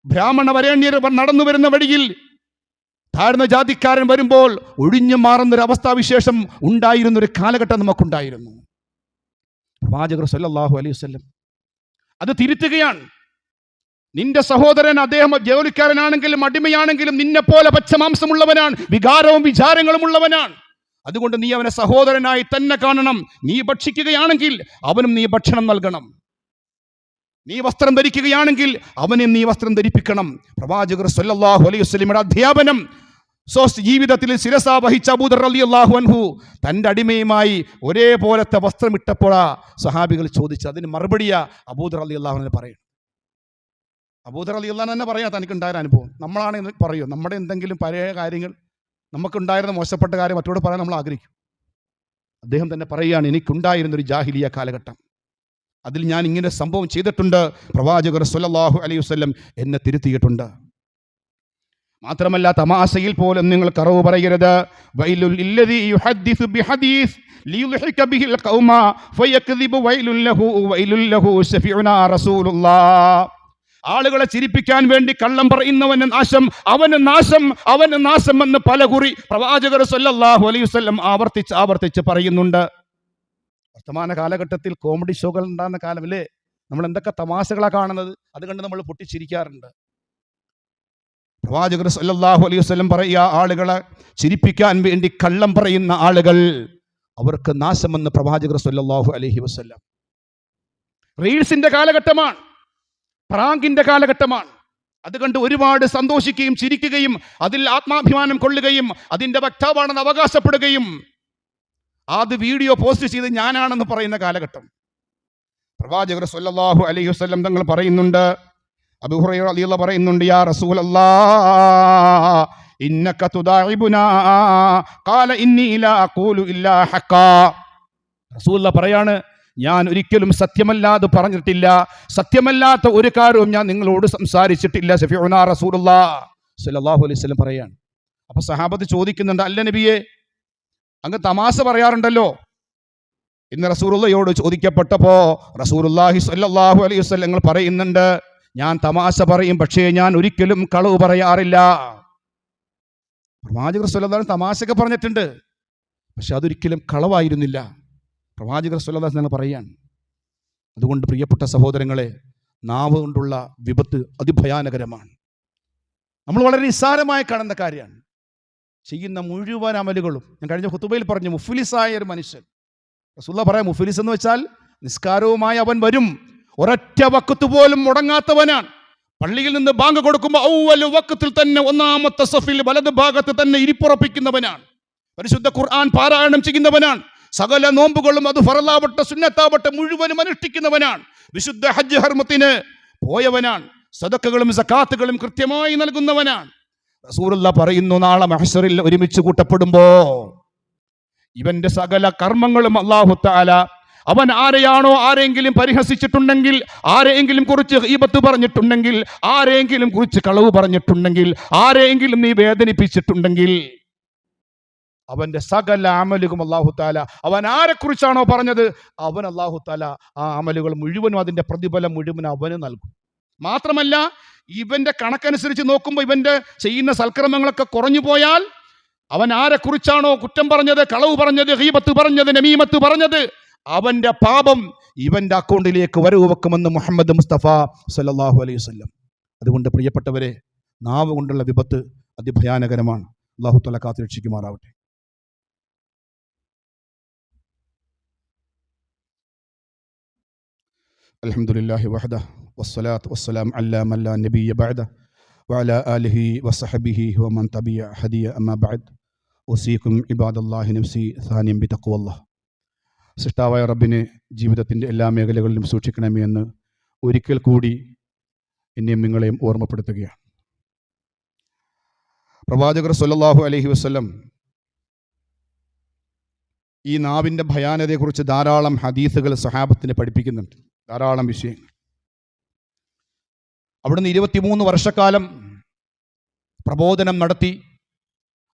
ബ്രാഹ്മണ വരേണ്യർ നടന്നു വരുന്ന വഴിയിൽ താഴ്ന്ന ജാതിക്കാരൻ വരുമ്പോൾ ഒഴിഞ്ഞു മാറുന്നൊരു അവസ്ഥാവിശേഷം ഉണ്ടായിരുന്നൊരു കാലഘട്ടം നമുക്കുണ്ടായിരുന്നു. പ്രവാചകർ സല്ലല്ലാഹു അലൈഹി വസല്ലം അത് തിരുത്തുകയാണ്. നിന്റെ സഹോദരൻ, അദ്ദേഹം ജോലിക്കാരനാണെങ്കിലും അടിമയാണെങ്കിലും നിന്നെ പോലെ പച്ചമാംസമുള്ളവനാണ്, വികാരവും വിചാരങ്ങളും ഉള്ളവനാണ്. അതുകൊണ്ട് നീ അവനെ സഹോദരനായി തന്നെ കാണണം. നീ ഭക്ഷിക്കുകയാണെങ്കിൽ അവനും നീ ഭക്ഷണം നൽകണം. നീ വസ്ത്രം ധരിക്കുകയാണെങ്കിൽ അവനെ നീ വസ്ത്രം ധരിപ്പിക്കണം. പ്രവാചകർ സല്ലല്ലാഹു അലൈഹി വസല്ലമയുടെ അധ്യാപനം ജീവിതത്തിൽ ശിരസാ വഹിച്ച അബൂദർ റളിയല്ലാഹു അൻഹു തൻ്റെ അടിമയുമായി ഒരേപോലത്തെ വസ്ത്രമിട്ടപ്പോഴാ സഹാബികൾ ചോദിച്ചു. അതിന് മറുപടിയാ അബൂദർ റളിയല്ലാഹു അൻഹു പറയും. അബൂദർ റളിയല്ലാഹു അൻഹു തന്നെ പറയാ തനിക്കുണ്ടായ അനുഭവം. നമ്മളാണെങ്കിൽ പറയും, നമ്മുടെ എന്തെങ്കിലും പഴയ കാര്യങ്ങൾ, നമുക്കുണ്ടായിരുന്ന മോശപ്പെട്ട കാര്യം മറ്റോട് പറയാൻ നമ്മൾ ആഗ്രഹിക്കും. അദ്ദേഹം തന്നെ പറയുകയാണ്, എനിക്കുണ്ടായിരുന്നൊരു ജാഹിലിയ കാലഘട്ടം, അതിൽ ഞാൻ ഇങ്ങനെ സംഭവം ചെയ്തിട്ടുണ്ട്. പ്രവാചകർ സല്ലല്ലാഹു അലൈഹി വസല്ലം എന്നെ തിരുത്തിയിട്ടുണ്ട്. മാത്രമല്ല, തമാശയിൽ പോലും നിങ്ങൾ കറവ് പറയരുത്. വൈലുൽ ലില്ലദീ യുഹദ്ദിസു ബിഹദീസ് ലിയുൽഹിക ബിഹിൽ ഖൗമ ഫയക്ദിബു വൈലുൽ ലഹു ശഫീഉനാ റസൂലുള്ളാഹ്. ആളുകളെ ചിരിപ്പിക്കാൻ വേണ്ടി കള്ളം പറയുന്നവന് നാശം, അവന് നാശം, അവന് നാശം എന്ന് പലകുറി പ്രവാചകർ സല്ലല്ലാഹു അലൈഹി വസല്ലം ആവർത്തിച്ച് പറയുന്നുണ്ട്. വർത്തമാന കാലഘട്ടത്തിൽ കോമഡി ഷോകൾ ഉണ്ടാകുന്ന കാലമല്ലേ, നമ്മൾ എന്തൊക്കെ തമാശകളാണ് കാണുന്നത്, അത് കണ്ട് നമ്മൾ പൊട്ടിച്ചിരിക്കാറുണ്ട്. പ്രവാചകർ സല്ലല്ലാഹു അലൈഹി വസല്ലം പറയുക, ആളുകളെ ചിരിപ്പിക്കാൻ വേണ്ടി കള്ളം പറയുന്ന ആളുകൾ അവർക്ക് നാശമെന്ന് പ്രവാചകർ സല്ലല്ലാഹു അലൈഹി വസല്ലം. റീൽസിന്റെ കാലഘട്ടമാണ്, പ്രാങ്കിന്റെ കാലഘട്ടമാണ്. അതുകൊണ്ട് ഒരുപാട് സന്തോഷിക്കുകയും ചിരിക്കുകയും അതിൽ ആത്മാഭിമാനം കൊള്ളുകയും അതിൻ്റെ വക്താവാണെന്ന് അവകാശപ്പെടുകയും അത് വീഡിയോ പോസ്റ്റ് ചെയ്ത് ഞാനാണെന്ന് പറയുന്ന കാലഘട്ടം. പ്രവാചകർ സല്ലല്ലാഹു അലൈഹി വസല്ലം തങ്ങൾ പറയുന്നുണ്ട്, അബൂ ഹുറൈറ റളിയല്ലാഹു പറയുന്നുണ്ട്, യാ റസൂലല്ലാഹ് ഇന്നക തുദാഇബുനാ ഖാല ഇന്നി ലാ അഖൂലു ഇല്ലാ ഹഖാ. റസൂലുള്ളാഹി പറയാണ്, ഞാൻ ഒരിക്കലും സത്യമല്ലാതെ പറഞ്ഞിട്ടില്ല, സത്യമല്ലാത്ത ഒരു കാര്യവും ഞാൻ നിങ്ങളോട് സംസാരിച്ചിട്ടില്ല. ശഫീഉനാ റസൂലുള്ളാഹി സ്വല്ലല്ലാഹു അലൈഹി വസല്ലം പറയാണ്. അപ്പോൾ സഹാബത്ത് ചോദിക്കുന്നുണ്ട്, അല്ല നബിയെ, അങ്ങ് തമാശ പറയാറുണ്ടല്ലോ എന്ന് റസൂലുള്ളാഹിയോട് ചോദിക്കപ്പെട്ടപ്പോൾ റസൂലുള്ളാഹി സ്വല്ലല്ലാഹു അലൈഹി വസല്ലം പറയുന്നുണ്ട്, ഞാൻ തമാശ പറയും, പക്ഷേ ഞാൻ ഒരിക്കലും കളവ് പറയാറില്ല. പ്രവാചകർ സ്വല്ലല്ലാഹു അലൈഹി വസല്ലം തമാശയൊക്കെ പറഞ്ഞിട്ടുണ്ട്, പക്ഷെ അതൊരിക്കലും കളവായിരുന്നില്ല. പ്രവാചകർ സ്വല്ലല്ലാഹു അലൈഹി വസല്ലം പറയാൻ. അതുകൊണ്ട് പ്രിയപ്പെട്ട സഹോദരങ്ങളെ, നാവ് കൊണ്ടുള്ള വിപത്ത് അതിഭയാനകരമാണ്. നമ്മൾ വളരെ നിസ്സാരമായി കാണുന്ന കാര്യമാണ്. ചെയ്യുന്ന മുഴുവൻ അമലുകളും, ഞാൻ കഴിഞ്ഞ ഖുതുബയിൽ പറഞ്ഞു, മുഫ്ലിസായ ഒരു മനുഷ്യൻ, റസൂലുള്ളാഹി പറയാം, മുഫ്ലിസ് എന്ന് വെച്ചാൽ നിസ്കാരവുമായി അവൻ വരും, ഒരൊറ്റ വഖത്ത് പോലും മുടങ്ങാത്തവനാണ്. പള്ളിയിൽ നിന്ന് ബാങ്ക് കൊടുക്കുമ്പോൾ ഔവൽ വഖത്തിൽ തന്നെ ഒന്നാമത്തെ സഫിൽ വലത് ഭാഗത്ത് തന്നെ ഇരിപ്പുറപ്പിക്കുന്നവനാണ്. പരിശുദ്ധ ഖുർആൻ പാരായണം ചെയ്യുന്നവനാണ്. സകല നോമ്പുകളും, അത് ഫറലാവട്ടെ സുന്നത്താവട്ടെ, മുഴുവനും അനുഷ്ഠിക്കുന്നവനാണ്. വിശുദ്ധ ഹജ്ജ് ഹർമത്തിന് പോയവനാണ്. സദഖകളും സകാത്തുകളും കൃത്യമായി നൽകുന്നവനാണ്. റസൂലുള്ളാഹി പറയുന്നു, നാളെ മഹ്ശറിൽ ഒരുമിച്ച് കൂട്ടപ്പെടുമ്പോ ഇവന്റെ സകല കർമ്മങ്ങളും അല്ലാഹു തആല, അവൻ ആരെങ്കിലും പരിഹസിച്ചിട്ടുണ്ടെങ്കിൽ, ആരെങ്കിലും കുറിച്ച് ഗീബത്ത് പറഞ്ഞിട്ടുണ്ടെങ്കിൽ, ആരെങ്കിലും കുറിച്ച് കളവ് പറഞ്ഞിട്ടുണ്ടെങ്കിൽ, ആരെങ്കിലും നീ വേദനിപ്പിച്ചിട്ടുണ്ടെങ്കിൽ, അവന്റെ സകല അമലുകളും അല്ലാഹു തആല, അവൻ ആരെക്കുറിച്ചാണോ പറഞ്ഞത്, അവൻ അല്ലാഹു തആല ആ അമലുകൾ മുഴുവനും, അതിന്റെ പ്രതിഫലം മുഴുവൻ അവന് നൽകും. മാത്രമല്ല, ഇവന്റെ കണക്കനുസരിച്ച് നോക്കുമ്പോൾ ഇവന്റെ ചെയ്യുന്ന സൽക്കർമ്മങ്ങളൊക്കെ കുറഞ്ഞു പോയാൽ, അവൻ ആരെക്കുറിച്ചാണോ കുറ്റം പറഞ്ഞത്, കളവ് പറഞ്ഞത്, ഗീബത്ത് പറഞ്ഞത്, നമീമത്ത് പറഞ്ഞത്, അവന്റെ പാപം ഇവന്റെ അക്കൗണ്ടിലേക്ക് വരവ് വെക്കുമെന്ന് മുഹമ്മദ് മുസ്തഫ സല്ലല്ലാഹു അലൈഹി വസല്ലം. അതുകൊണ്ട് പ്രിയപ്പെട്ടവരെ, നാവ് കൊണ്ടുള്ള വിപത്ത് അതിഭയാനകരമാണ്. അല്ലാഹു തആല കാത്തുരക്ഷിക്കുമാറാവട്ടെ. അൽഹംദുലില്ലാഹി വഹദഹു വസ്സലാത്തു വസ്സലാം അലാ മൻ ലാ നബിയ്യ ബഅദഹു വഅലാ ആലിഹി വസഹബിഹി വമൻ തബിഅ ഹദിയ അമ്മാ ബഅദ്. ഉസീകും ഇബാദല്ലാഹി നഫ്സി സാനിയം ബിതഖ്വല്ലാഹ്. സൃഷ്ടാവായ റബ്ബിനെ ജീവിതത്തിൻ്റെ എല്ലാ മേഖലകളിലും സൂക്ഷിക്കണമേ എന്ന് ഒരിക്കൽ കൂടി എന്നെയും നിങ്ങളെയും ഓർമ്മപ്പെടുത്തുകയാണ്. പ്രവാചകർ സ്വല്ലല്ലാഹു അലൈഹി വസല്ലം ഈ നാവിൻ്റെ ഭയാനതയെക്കുറിച്ച് ധാരാളം ഹദീസുകൾ സ്വഹാബത്തിനെ പഠിപ്പിക്കുന്നുണ്ട്, ധാരാളം വിഷയങ്ങൾ. അവിടുന്ന് 23 വർഷക്കാലം പ്രബോധനം നടത്തി.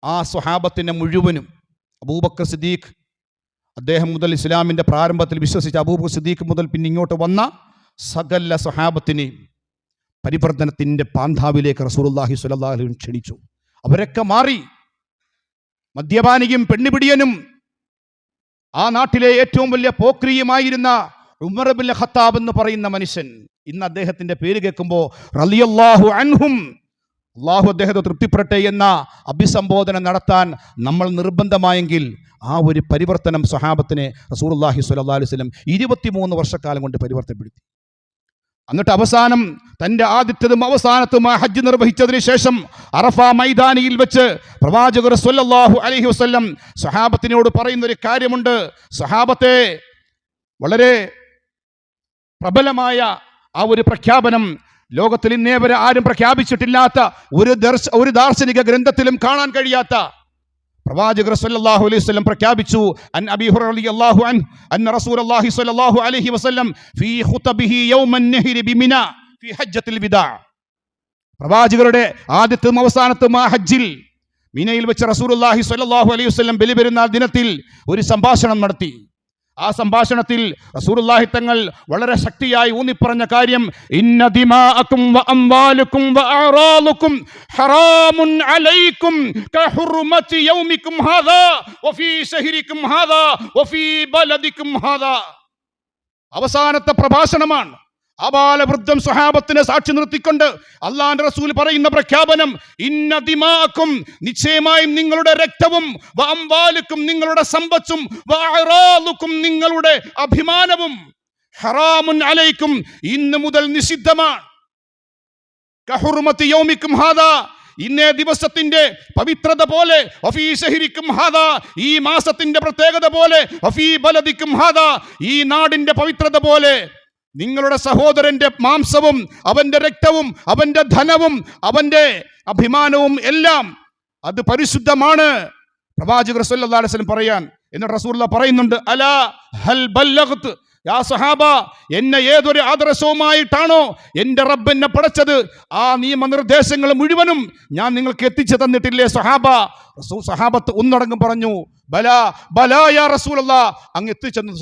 ആ സ്വഹാബത്തിനെ മുഴുവനും, അബൂബക്കർ സിദ്ദീഖ്, അദ്ദേഹം മുതൽ ഇസ്ലാമിൻ്റെ പ്രാരംഭത്തിൽ വിശ്വസിച്ച അബൂബക്കർ സിദ്ദീഖ് മുതൽ പിന്നെ ഇങ്ങോട്ട് വന്ന സകല സ്വഹാബത്തിനെയും പരിവർത്തനത്തിൻ്റെ പാന്താവിലേക്ക് റസൂലുള്ളാഹി സ്വല്ലല്ലാഹു അലൈഹി വസല്ലം ക്ഷണിച്ചു. അവരൊക്കെ മാറി. മദ്യപാനിയും പെണ്ണുപിടിയനും ആ നാട്ടിലെ ഏറ്റവും വലിയ പോക്രിയുമായിരുന്ന ഉമർ ഇബ്നുൽ ഖത്താബ് എന്ന് പറയുന്ന മനുഷ്യൻ, ഇന്ന് അദ്ദേഹത്തിൻ്റെ പേര് കേൾക്കുമ്പോൾ റളിയല്ലാഹു അൻഹും, അള്ളാഹു അദ്ദേഹത്തെ തൃപ്തിപ്പെടട്ടെ എന്ന അഭിസംബോധന നടത്താൻ നമ്മൾ നിർബന്ധമായെങ്കിൽ, ആ ഒരു പരിവർത്തനം സ്വഹാബത്തിനെ റസൂലുള്ളാഹി സ്വല്ലല്ലാഹു അലൈഹി വസല്ലം 23 വർഷക്കാലം കൊണ്ട് പരിവർത്തനപ്പെടുത്തി. എന്നിട്ട് അവസാനം തൻ്റെ ആദ്യത്തേതും അവസാനത്തും ആ ഹജ്ജ് നിർവഹിച്ചതിന് ശേഷം അറഫ മൈതാനിയിൽ വെച്ച് പ്രവാചകർ സ്വല്ലല്ലാഹു അലൈഹി വസല്ലം സ്വഹാബത്തിനോട് പറയുന്നൊരു കാര്യമുണ്ട്. സ്വഹാബത്തെ, വളരെ പ്രബലമായ ആ ഒരു പ്രഖ്യാപനം ലോകത്തിൽ ഇന്നേ വരെ ആരും പ്രഖ്യാപിച്ചിട്ടില്ലാത്ത, ഒരു ദാർശനിക ഗ്രന്ഥത്തിലും കാണാൻ കഴിയാത്ത പ്രവാചകർ സ്വല്ലല്ലാഹു അലൈഹി വസല്ലം പ്രഖ്യാപിച്ചു. അൻ അബീ ഹുറൈറ റളിയല്ലാഹു അൻഹു അന്ന റസൂലുള്ളാഹി സ്വല്ലല്ലാഹു അലൈഹി വസല്ലം ഫീ ഖുതബിഹി യൗമൻ നഹ്രി ബിമിന ഫീ ഹജ്ജത്തുൽ വിദാ. പ്രവാചകരുടെ ആദ്യത്തും അവസാനത്തും ആ ഹജ്ജിൽ മിനയിൽ വെച്ച് റസൂലുള്ളാഹി സ്വല്ലല്ലാഹു അലൈഹി വസല്ലം ബലിപെരുന്നാൾ ദിനത്തിൽ ഒരു സംഭാഷണം നടത്തി. ആ സംഭാഷണത്തിൽ റസൂലുള്ളാഹി തങ്ങൾ വളരെ ശക്തിയായി ഊന്നിപ്പറഞ്ഞ കാര്യം, ഇന്ന ദിമാഅക്കും വ അംവാലുക്കും വ അറാലുക്കും ഹറാമുൻ അലൈക്കും കഹുർമതി യൗമിക്കും ഹാദാ വഫീ ശഹരിക്കും ഹാദാ വഫീ ബലദിക്കും ഹാദാ. അവസാനത്തെ പ്രഭാഷണമാണ്. അബാലവൃദ്ധം സ്വഹാബത്തിനെ സാക്ഷി നിർത്തിക്കൊണ്ട് അല്ലാഹുവിന്റെ റസൂൽ പറയുന്ന പ്രഖ്യാപനം, ഇന്ന ദിമാഅക്കും, നിശ്ചയമായും നിങ്ങളുടെ രക്തവും, വ അംവാലുക്കും, നിങ്ങളുടെ സമ്പത്തും, വ അറാലുക്കും, നിങ്ങളുടെ അഭിമാനവും, ഹറാമുൻ അലൈക്കും, ഇന്ന് മുതൽ നിഷിദ്ധമാണ്. കഹുർമതി യൗമിക്കും ഹാദാ, ഇന്നേ ദിവസത്തിന്റെ പവിത്രത പോലെ, വഫീ ശഹരിക്കും ഹാദാ, ഈ മാസത്തിന്റെ പ്രത്യേകത പോലെ, വഫീ ബലദിക്കും ഹാദാ, ഈ നാടിന്റെ പവിത്രത പോലെ, നിങ്ങളുടെ സഹോദരന്റെ മാംസവും അവന്റെ രക്തവും അവന്റെ ധനവും അവന്റെ അഭിമാനവും എല്ലാം അത് പരിശുദ്ധമാണ്. പ്രവാചകർ സ്വല്ലല്ലാഹു അലൈഹി വസല്ലം പറയാൻ, എന്നിട്ട് റസൂലുള്ളാഹി പറയുന്നുണ്ട്, അലാ ഹൽ ബല്ലഗ്തു യാ സഹാബ, എന്നെ ഏതൊരു ആദർശവുമായിട്ടാണോ എൻ്റെ റബ്ബ് എന്നെ പടച്ചത്, ആ നിയമനിർദ്ദേശങ്ങൾ മുഴുവനും ഞാൻ നിങ്ങൾക്ക് എത്തിച്ചു തന്നിട്ടില്ലേ സഹാബ? സഹാബത്ത് ഒന്നടങ്കം പറഞ്ഞു, ബലാ ബലാ യാ റസൂലല്ലാഹ്, അങ്ങ് എത്തിച്ചെന്ന്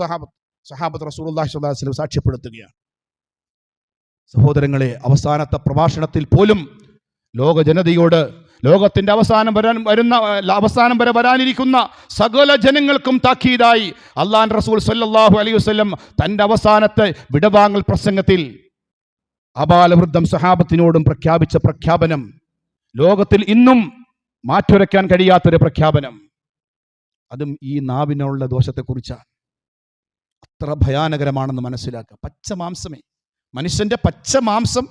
സഹാബത്ത് റസൂലുള്ളാഹി സ്വല്ലല്ലാഹു അലൈഹി വസല്ലം സാക്ഷ്യപ്പെടുത്തുകയാണ്. സഹോദരങ്ങളെ, അവസാനത്തെ പ്രഭാഷണത്തിൽ പോലും ലോക ജനതയോട്, ലോകത്തിന്റെ അവസാനം വരെ വരാനിരിക്കുന്ന സകല ജനങ്ങൾക്കും താക്കീതായി അള്ളാഹുവിന്റെ റസൂൽ സല്ലല്ലാഹു അലൈഹി വസല്ലം തന്റെ അവസാനത്തെ വിടവാങ്ങൽ പ്രസംഗത്തിൽ അബാലവൃദ്ധം സഹാബത്തിനോടും പ്രഖ്യാപിച്ച പ്രഖ്യാപനം ലോകത്തിൽ ഇന്നും മാറ്റുരയ്ക്കാൻ കഴിയാത്തൊരു പ്രഖ്യാപനം. അതും ഈ നാവിനുള്ള ദോഷത്തെക്കുറിച്ചാണ്. അത്ര ഭയാനകരമാണെന്ന് മനസ്സിലാക്കുക. പച്ച മാംസമേ, മനുഷ്യന്റെ പച്ച മാംസം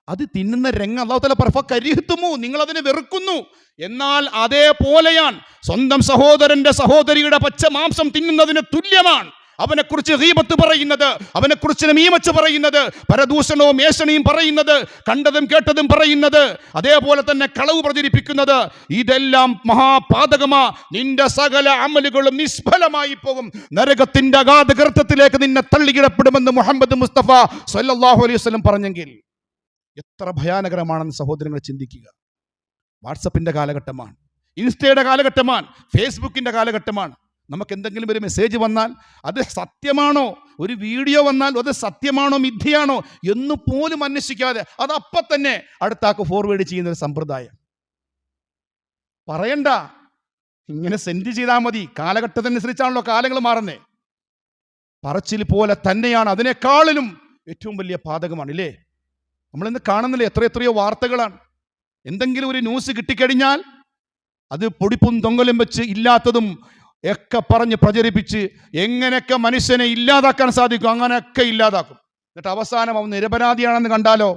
അത് തിന്നുന്ന രംഗം അല്ലാഹു തആല ഫകരിഹ്തുമു, നിങ്ങൾ അതിനെ വെറുക്കുന്നു. എന്നാൽ അതേപോലെയാണ് സ്വന്തം സഹോദരന്റെ സഹോദരിയുടെ പച്ച മാംസം തിന്നുന്നതിന് തുല്യമാണ് അവനെക്കുറിച്ച് ഗീബത്ത് പറയുന്നത്, അവനെക്കുറിച്ച് നമീമത്ത് പറയുന്നത്, പരദൂഷണവും ഏഷണിയും പറയുന്നത്, കണ്ടതും കേട്ടതും പറയുന്നത്, അതേപോലെ തന്നെ കളവ് പ്രചരിപ്പിക്കുന്നത്. ഇതെല്ലാം മഹാപാതകമാ. നിന്റെ സകല അമലുകളും നിഷ്ഫലമായി പോകും. നരകത്തിന്റെ അഗാധ ഗർത്തത്തിലേക്ക് നിന്നെ തള്ളിയിടപ്പെടുമെന്ന് മുഹമ്മദ് മുസ്തഫ സല്ലല്ലാഹു അലൈഹി വസല്ലം പറഞ്ഞെങ്കിൽ എത്ര ഭയാനകരമാണെന്ന് സഹോദരങ്ങൾ ചിന്തിക്കുക. വാട്സപ്പിന്റെ കാലഘട്ടമാണ്, ഇൻസ്റ്റയുടെ കാലഘട്ടമാണ്, ഫേസ്ബുക്കിന്റെ കാലഘട്ടമാണ്. നമുക്ക് എന്തെങ്കിലും ഒരു മെസ്സേജ് വന്നാൽ അത് സത്യമാണോ, ഒരു വീഡിയോ വന്നാൽ അത് സത്യമാണോ മിഥ്യയാണോ എന്ന് പോലും അന്വേഷിക്കാതെ അത് അപ്പം തന്നെ അടുത്താക്ക് ഫോർവേഡ് ചെയ്യുന്ന ഒരു സമ്പ്രദായം. പറയണ്ട, ഇങ്ങനെ സെൻഡ് ചെയ്താൽ മതി. കാലഘട്ടത്തിനനുസരിച്ചാണല്ലോ കാലങ്ങൾ മാറുന്നേ. പറച്ചിൽ പോലെ തന്നെയാണ് അതിനേക്കാളിലും ഏറ്റവും വലിയ പാതകമാണ് ഇല്ലേ? നമ്മളിന്ന് കാണുന്നില്ലേ എത്രയോ വാർത്തകളാണ്. എന്തെങ്കിലും ഒരു ന്യൂസ് കിട്ടിക്കഴിഞ്ഞാൽ അത് പൊടിപ്പും തൊങ്ങലും വെച്ച് ഇല്ലാത്തതും ഒക്കെ പറഞ്ഞ് പ്രചരിപ്പിച്ച് എങ്ങനെയൊക്കെ മനുഷ്യനെ ഇല്ലാതാക്കാൻ സാധിക്കും അങ്ങനെയൊക്കെ ഇല്ലാതാക്കും. എന്നിട്ട് അവസാനം അവൻ നിരപരാധിയാണെന്ന് കണ്ടാലോ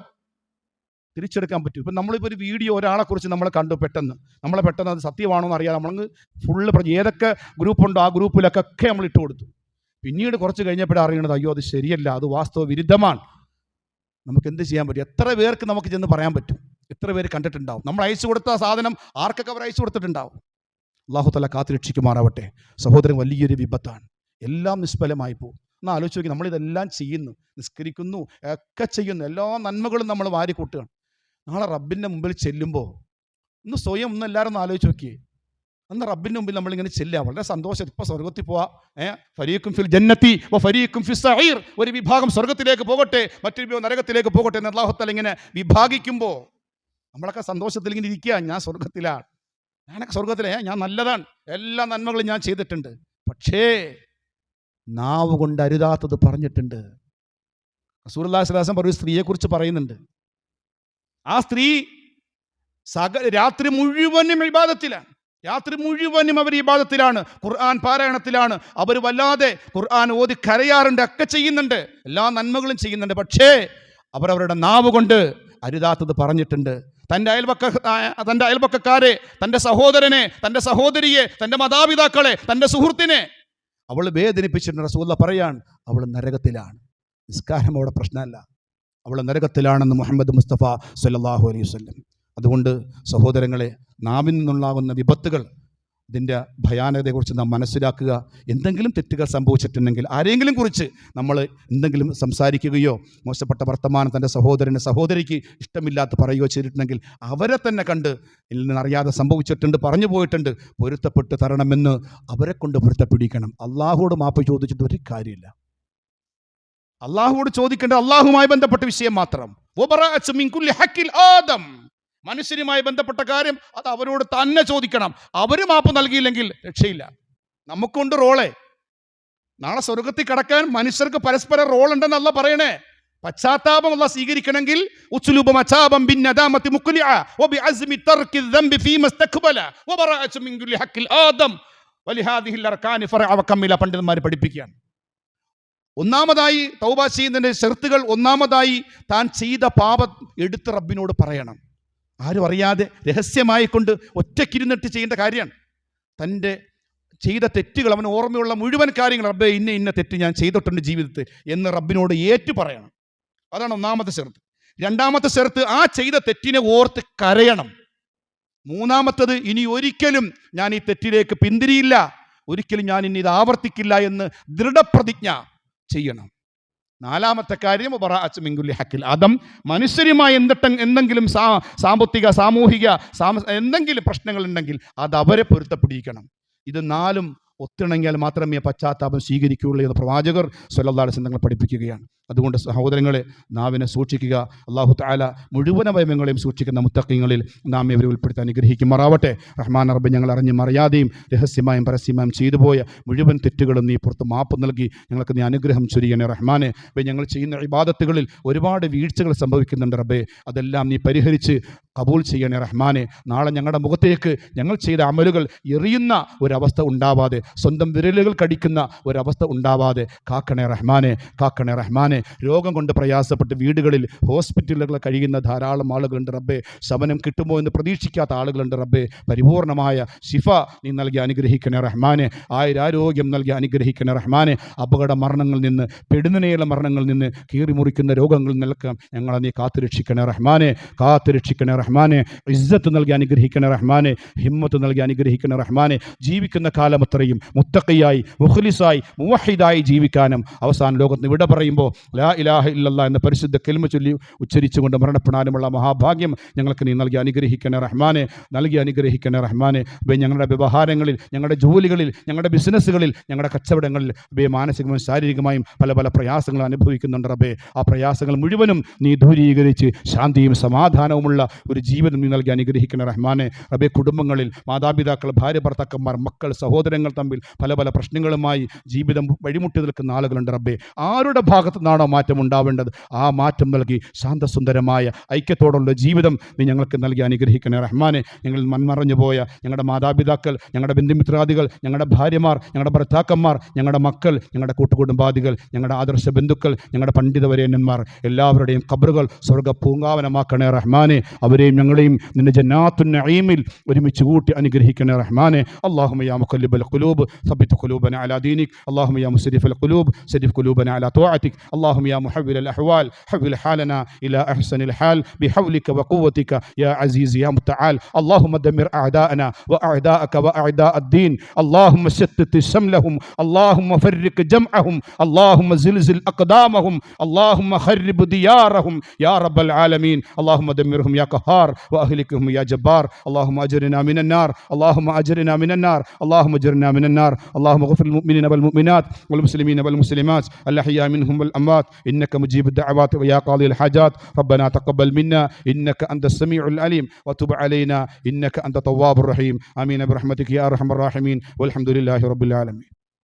തിരിച്ചെടുക്കാൻ പറ്റും. ഇപ്പം നമ്മളിപ്പോൾ ഒരു വീഡിയോ ഒരാളെ കുറിച്ച് നമ്മൾ കണ്ടു, പെട്ടെന്ന് അത് സത്യമാണോ എന്ന് അറിയാതെ നമ്മൾ ഫുള്ള് ഏതൊക്കെ ഗ്രൂപ്പുണ്ടോ ആ ഗ്രൂപ്പിലൊക്കെ നമ്മൾ ഇട്ട് കൊടുത്തു. പിന്നീട് കുറച്ച് കഴിഞ്ഞപ്പോഴാണ് അറിയണത് അയ്യോ അത് ശരിയല്ല, അത് വാസ്തവ വിരുദ്ധമാണ്. നമുക്ക് എന്ത് ചെയ്യാൻ പറ്റും? എത്ര പേർക്ക് നമുക്ക് ചെന്ന് പറയാൻ പറ്റും? എത്ര പേര് കണ്ടിട്ടുണ്ടാവും? നമ്മൾ അയച്ചു കൊടുത്ത സാധനം ആർക്കൊക്കെ അവർ അയച്ചു കൊടുത്തിട്ടുണ്ടാവും? അല്ലാഹു തആല കാത്തുരക്ഷിക്കുമാറാവട്ടെ. സഹോദരൻ, വലിയൊരു വിപത്താണ്. എല്ലാം നിഷ്ഫലമായി പോകും. എന്നാൽ ആലോചിച്ച് നോക്കി, നമ്മളിതെല്ലാം ചെയ്യുന്നു, നിസ്കരിക്കുന്നു, ഒക്കെ ചെയ്യുന്നു, എല്ലാ നന്മകളും നമ്മൾ വാരിക്കൂട്ടുകയാണ്. നാളെ റബ്ബിൻ്റെ മുമ്പിൽ ചെല്ലുമ്പോൾ സ്വയം എല്ലാവരും ഒന്ന് ആലോചിച്ച് നോക്കിയേ. അന്ന് റബ്ബിൻ്റെ മുമ്പിൽ നമ്മളിങ്ങനെ ചെല്ലുക, വളരെ സന്തോഷം. ഇപ്പോൾ സ്വർഗത്തിൽ പോവാ, ഫരീഖും ഫിൽ ജന്നത്തി വ ഫരീഖും ഫിസ് സഈർ, ഒരു വിഭാഗം സ്വർഗത്തിലേക്ക് പോകട്ടെ, മറ്റൊരു വിഭാഗം നരകത്തിലേക്ക് പോകട്ടെ എന്ന് അല്ലാഹു തആല ഇങ്ങനെ വിഭാഗിക്കുമ്പോൾ നമ്മളൊക്കെ സന്തോഷത്തിൽ ഇങ്ങനെ ഇരിക്കുക. ഞാൻ സ്വർഗത്തിലാണ്, ഞാനൊക്കെ സ്വർഗത്തിലെ, ഞാൻ നല്ലതാണ്, എല്ലാ നന്മകളും ഞാൻ ചെയ്തിട്ടുണ്ട്. പക്ഷേ നാവ് കൊണ്ട് അരുതാത്തത് പറഞ്ഞിട്ടുണ്ട്. റസൂലുള്ളാഹി സ്വല്ലല്ലാഹു അലൈഹി വസല്ലം ഒരു സ്ത്രീയെക്കുറിച്ച് പറയുന്നുണ്ട്. ആ സ്ത്രീ രാത്രി മുഴുവനും ഇബാദത്തിലാണ്, രാത്രി മുഴുവനും അവർ ഇബാദത്തിലാണ്, ഖുർആൻ പാരായണത്തിലാണ്. അവർ വല്ലാതെ ഖുർആൻ ഓതി കരയാറുണ്ട്, ഒക്കെ ചെയ്യുന്നുണ്ട്, എല്ലാ നന്മകളും ചെയ്യുന്നുണ്ട്. പക്ഷേ അവരവരുടെ നാവ് കൊണ്ട് അരുതാത്തത് പറഞ്ഞിട്ടുണ്ട്. തൻ്റെ അയൽപക്കക്കാരെ, തൻ്റെ സഹോദരനെ, തൻ്റെ സഹോദരിയെ, തൻ്റെ മാതാപിതാക്കളെ, തൻ്റെ സുഹൃത്തിനെ അവൾ വേദനിപ്പിച്ചിട്ടുണ്ട്. റസൂലുള്ളാഹി പറയാണ് അവൾ നരകത്തിലാണ്. നിസ്കാരം അവിടെ പ്രശ്നമല്ല, അവൾ നരകത്തിലാണെന്ന് മുഹമ്മദ് മുസ്തഫ സല്ലല്ലാഹു അലൈഹി വസല്ലം. അതുകൊണ്ട് സഹോദരങ്ങളെ, നാവിൽ നിന്നുണ്ടാകുന്ന വിപത്തുകൾ, ഇതിൻ്റെ ഭയാനകതയെക്കുറിച്ച് നാം മനസ്സിലാക്കുക. എന്തെങ്കിലും തെറ്റുകൾ സംഭവിച്ചിട്ടുണ്ടെങ്കിൽ, ആരെങ്കിലും കുറിച്ച് നമ്മൾ എന്തെങ്കിലും സംസാരിക്കുകയോ മോശപ്പെട്ട വർത്തമാനം തൻ്റെ സഹോദരന് സഹോദരിക്ക് ഇഷ്ടമില്ലാത്ത പറയുകയോ ചെയ്തിട്ടുണ്ടെങ്കിൽ അവരെ തന്നെ കണ്ട് ഇതിൽ നിന്നറിയാതെ സംഭവിച്ചിട്ടുണ്ട്, പറഞ്ഞു പോയിട്ടുണ്ട്, പൊരുത്തപ്പെട്ട് തരണമെന്ന് അവരെ കൊണ്ട് പൊരുത്തപ്പിടിക്കണം. അള്ളാഹുവോട് മാപ്പ് ചോദിച്ചിട്ട് ഒരു കാര്യമില്ല. അള്ളാഹുവോട് ചോദിക്കേണ്ടത് അള്ളാഹുമായി ബന്ധപ്പെട്ട വിഷയം മാത്രം. മനുഷ്യരുമായി ബന്ധപ്പെട്ട കാര്യം അത് അവരോട് തന്നെ ചോദിക്കണം. അവർ മാപ്പ് നൽകിയില്ലെങ്കിൽ രക്ഷയില്ല. നമുക്കുണ്ട് റോളെ. നാളെ സ്വർഗത്തിൽ കടക്കാൻ മനുഷ്യർക്ക് പരസ്പര റോൾ ഉണ്ടെന്നല്ല പറയണേ. പശ്ചാത്താപം അല്ലാഹ് സ്വീകരിക്കണമെങ്കിൽ പണ്ഡിതന്മാർ പഠിപ്പിക്കുകയാണ്. ഒന്നാമതായി തൗബ ചെയ്യുന്നതിൻ്റെ ഷർത്തുകൾ, ഒന്നാമതായി താൻ ചെയ്ത പാപം എടുത്ത് റബ്ബിനോട് പറയണം. ആരും അറിയാതെ രഹസ്യമായി കൊണ്ട് ഒറ്റയ്ക്കിരുന്നിട്ട് ചെയ്യേണ്ട കാര്യമാണ്. തൻ്റെ ചെയ്ത തെറ്റുകൾ, അവന് ഓർമ്മയുള്ള മുഴുവൻ കാര്യങ്ങൾ, റബ്ബേ ഇന്ന തെറ്റ് ഞാൻ ചെയ്തിട്ടുണ്ട് ജീവിതത്തിൽ എന്ന് റബ്ബിനോട് ഏറ്റു പറയണം. അതാണ് ഒന്നാമത്തെ ഷർത്ത്. രണ്ടാമത്തെ ഷർത്ത് ആ ചെയ്ത തെറ്റിനെ ഓർത്ത് കരയണം. മൂന്നാമത്തത് ഇനി ഒരിക്കലും ഞാൻ ഈ തെറ്റിലേക്ക് പിന്തിരിയില്ല, ഒരിക്കലും ഞാൻ ഇനി ഇത് ആവർത്തിക്കില്ല എന്ന് ദൃഢപ്രതിജ്ഞ ചെയ്യണം. നാലാമത്തെ കാര്യം അതം, മനുഷ്യരുമായി എന്തെങ്കിലും സാമ്പത്തിക സാമൂഹിക എന്തെങ്കിലും പ്രശ്നങ്ങളുണ്ടെങ്കിൽ അത് അവരെ പൊരുത്തപ്പെടിക്കണം. ഇത് നാലും ഒത്തിണങ്ങിയാൽ മാത്രമേ പശ്ചാത്താപം സ്വീകരിക്കുകയുള്ളൂ എന്ന് പ്രവാചകർ സ്വല്ലല്ലാഹു അലൈഹി വസല്ലം പഠിപ്പിക്കുകയാണ്. അതുകൊണ്ട് സഹോദരങ്ങളെ, നാവിനെ സൂക്ഷിക്കുക. അല്ലാഹു തആല മുഴുവൻ അവയവങ്ങളെയും സൂക്ഷിക്കുന്ന മുത്തഖീങ്ങളിൽ നാം ഇവരെ ഉൾപ്പെടുത്തി അനുഗ്രഹിക്കുമാറാവട്ടെ. റഹ്മാൻ റബ്ബ്, ഞങ്ങൾ അറിഞ്ഞും അറിയാതെയും രഹസ്യമായും പരസ്യമായും ചെയ്തുപോയ മുഴുവൻ തെറ്റുകളും നീ പുറത്ത് മാപ്പ് നൽകി ഞങ്ങൾക്ക് നീ അനുഗ്രഹം ചൊരിയണേ റഹ്മാനെ. ഞങ്ങൾ ചെയ്യുന്ന ഇബാദത്തുകളിൽ ഒരുപാട് വീഴ്ചകൾ സംഭവിക്കുന്നുണ്ട് റബ്ബേ, അതെല്ലാം നീ പരിഹരിച്ച് കബൂൽ ചെയ്യണേ റഹ്മാനെ. നാളെ ഞങ്ങളുടെ മുഖത്തേക്ക് ഞങ്ങൾ ചെയ്ത അമലുകൾ എറിയുന്ന ഒരവസ്ഥ ഉണ്ടാവാതെ, സ്വന്തം വിരലുകൾ കടിക്കുന്ന ഒരവസ്ഥ ഉണ്ടാവാതെ കാക്കണേ റഹ്മാനെ, കാക്കണേ റഹ്മാനെ. രോഗം കൊണ്ട് പ്രയാസപ്പെട്ട് വീടുകളിൽ ഹോസ്പിറ്റലുകൾ കഴിയുന്ന ധാരാളം ആളുകളുണ്ട് റബ്ബേ. ശമനം കിട്ടുമോ എന്ന് പ്രതീക്ഷിക്കാത്ത ആളുകളുണ്ട് റബ്ബേ. പരിപൂർണമായ ശിഫ നീ നൽകി അനുഗ്രഹിക്കണേ റഹ്മാനെ. ആയുരാരോഗ്യം നൽകി അനുഗ്രഹിക്കണേ റഹ്മാനെ. അപകട മരണങ്ങളിൽ നിന്ന്, പെടുന്നനയുള്ള മരണങ്ങളിൽ നിന്ന്, കീറിമുറിക്കുന്ന രോഗങ്ങളിൽ നിൽക്കാം ഞങ്ങളെ നീ കാത്തുരക്ഷിക്കണേ റഹ്മാനെ, കാത്തുരക്ഷിക്കണേ റഹ്മാനെ. ഇസ്സത്ത് നൽകി അനുഗ്രഹിക്കണേ റഹ്മാനെ, ഹിമ്മത്ത് നൽകി അനുഗ്രഹിക്കണേ റഹ്മാനെ. ജീവിക്കുന്ന കാലമത്രയും മുത്തഖിയായി, മുഖ്ലിസായി, മുവഹിദായി ജീവിക്കാനും അവസാന ലോകത്ത് വിട പറയുമ്പോൾ ലാ ഇലാഹ ഇല്ലല്ലാഹ് എന്ന പരിശുദ്ധ കലിമ ചൊല്ലി ഉച്ചരിച്ചുകൊണ്ട് മരണപ്പെടാനുമുള്ള മഹാഭാഗ്യം ഞങ്ങൾക്ക് നീ നൽകി അനുഗ്രഹിക്കണേ റഹ്മാനെ, നൽകി അനുഗ്രഹിക്കണേ റഹ്മാനെ. ഞങ്ങളുടെ വ്യവഹാരങ്ങളിൽ, ഞങ്ങളുടെ ജോലികളിൽ, ഞങ്ങളുടെ ബിസിനസ്സുകളിൽ, ഞങ്ങളുടെ കച്ചവടങ്ങളിൽ മാനസികമായും ശാരീരികമായും പല പല പ്രയാസങ്ങൾ അനുഭവിക്കുന്നുണ്ട് റബ്ബേ. ആ പ്രയാസങ്ങൾ മുഴുവനും നീ ദൂരീകരിച്ച് ശാന്തിയും സമാധാനവുമുള്ള ഒരു ജീവിതം നീ നൽകി അനുഗ്രഹിക്കണേ റഹ്മാനെ. റബ്ബേ, കുടുംബങ്ങളിൽ മാതാപിതാക്കൾ, ഭാര്യ ഭർത്താക്കന്മാർ, മക്കൾ, സഹോദരങ്ങൾ തമ്മിൽ പല പല പ്രശ്നങ്ങളുമായി ജീവിതം വഴിമുട്ടി നിൽക്കുന്ന ആളുകളുണ്ട് റബ്ബേ. ആരുടെ ഭാഗത്തു നിന്നാണോ മാറ്റം ഉണ്ടാവേണ്ടത് ആ മാറ്റം നൽകി ശാന്തസുന്ദരമായ ഐക്യത്തോടുള്ള ജീവിതം നീ ഞങ്ങൾക്ക് നൽകി അനുഗ്രഹിക്കണേ റഹ്മാനെ. ഞങ്ങൾ മൺമറഞ്ഞു പോയ ഞങ്ങളുടെ മാതാപിതാക്കൾ, ഞങ്ങളുടെ ബന്ധുമിത്രാദികൾ, ഞങ്ങളുടെ ഭാര്യമാർ, ഞങ്ങളുടെ ഭർത്താക്കന്മാർ, ഞങ്ങളുടെ മക്കൾ, ഞങ്ങളുടെ കൂട്ടുകുടുംബാദികൾ, ഞങ്ങളുടെ ആദർശ ബന്ധുക്കൾ, ഞങ്ങളുടെ പണ്ഡിതവരേണ്യന്മാർ എല്ലാവരുടെയും ഖബറുകൾ സ്വർഗ്ഗ പൂങ്കാവനമാക്കണേ റഹ്മാനെ. അവരെയും ഞങ്ങളെയും നിന്റെ ജന്നാത്തുൻ നഈമിൽ ഒരുമിച്ച് കൂട്ടി അനുഗ്രഹിക്കണേ റഹ്മാനെ. അല്ലാഹുമ്മ യാ മുഖല്ലിബൽ ഖുലൂബ് സബ്ബിത് ഖുലൂബന അലാ ദീനിക്. അല്ലാഹുമ്മ യാ മുസ്രിഫൽ ഖുലൂബ് സരിഫ് ഖുലൂബന അലാ തുഅതിക്. അല്ലാഹുമ്മ യാ മുഹവ്വിലൽ അഹ്വാൽ ഹവ്വിൽ ഹാലന ഇലാ അഹ്സനിൽ ഹാൽ ബിഹൗലിക വഖുവതിക യാ അസീസ് യാ മുതആൽ. അല്ലാഹുമ്മ ദമ്മിർ അഅദാഅന വഅഅദാഅക വഅഅദാഅ الدين. اللهم شتت شملهم، اللهم فرق جمعهم، اللهم زلزل أقدامهم، اللهم خرب ديارهم يا رب العالمين. اللهم دمرهم يا قهار وأهلكهم يا جبار. اللهم أجرنا من النار، اللهم أجرنا من النار، اللهم أجرنا من النار. اللهم اغفر للمؤمنين والمؤمنات والمسلمين والمسلمات الأحياء منهم والأموات إنك مجيب الدعوات ويا قاضي الحاجات. ربنا تقبل منا إنك أنت السميع العليم وتب علينا إنك أنت التواب الرحيم. آمين برحمتك يا أرحم الراحمين والحمد لله رب العالمين.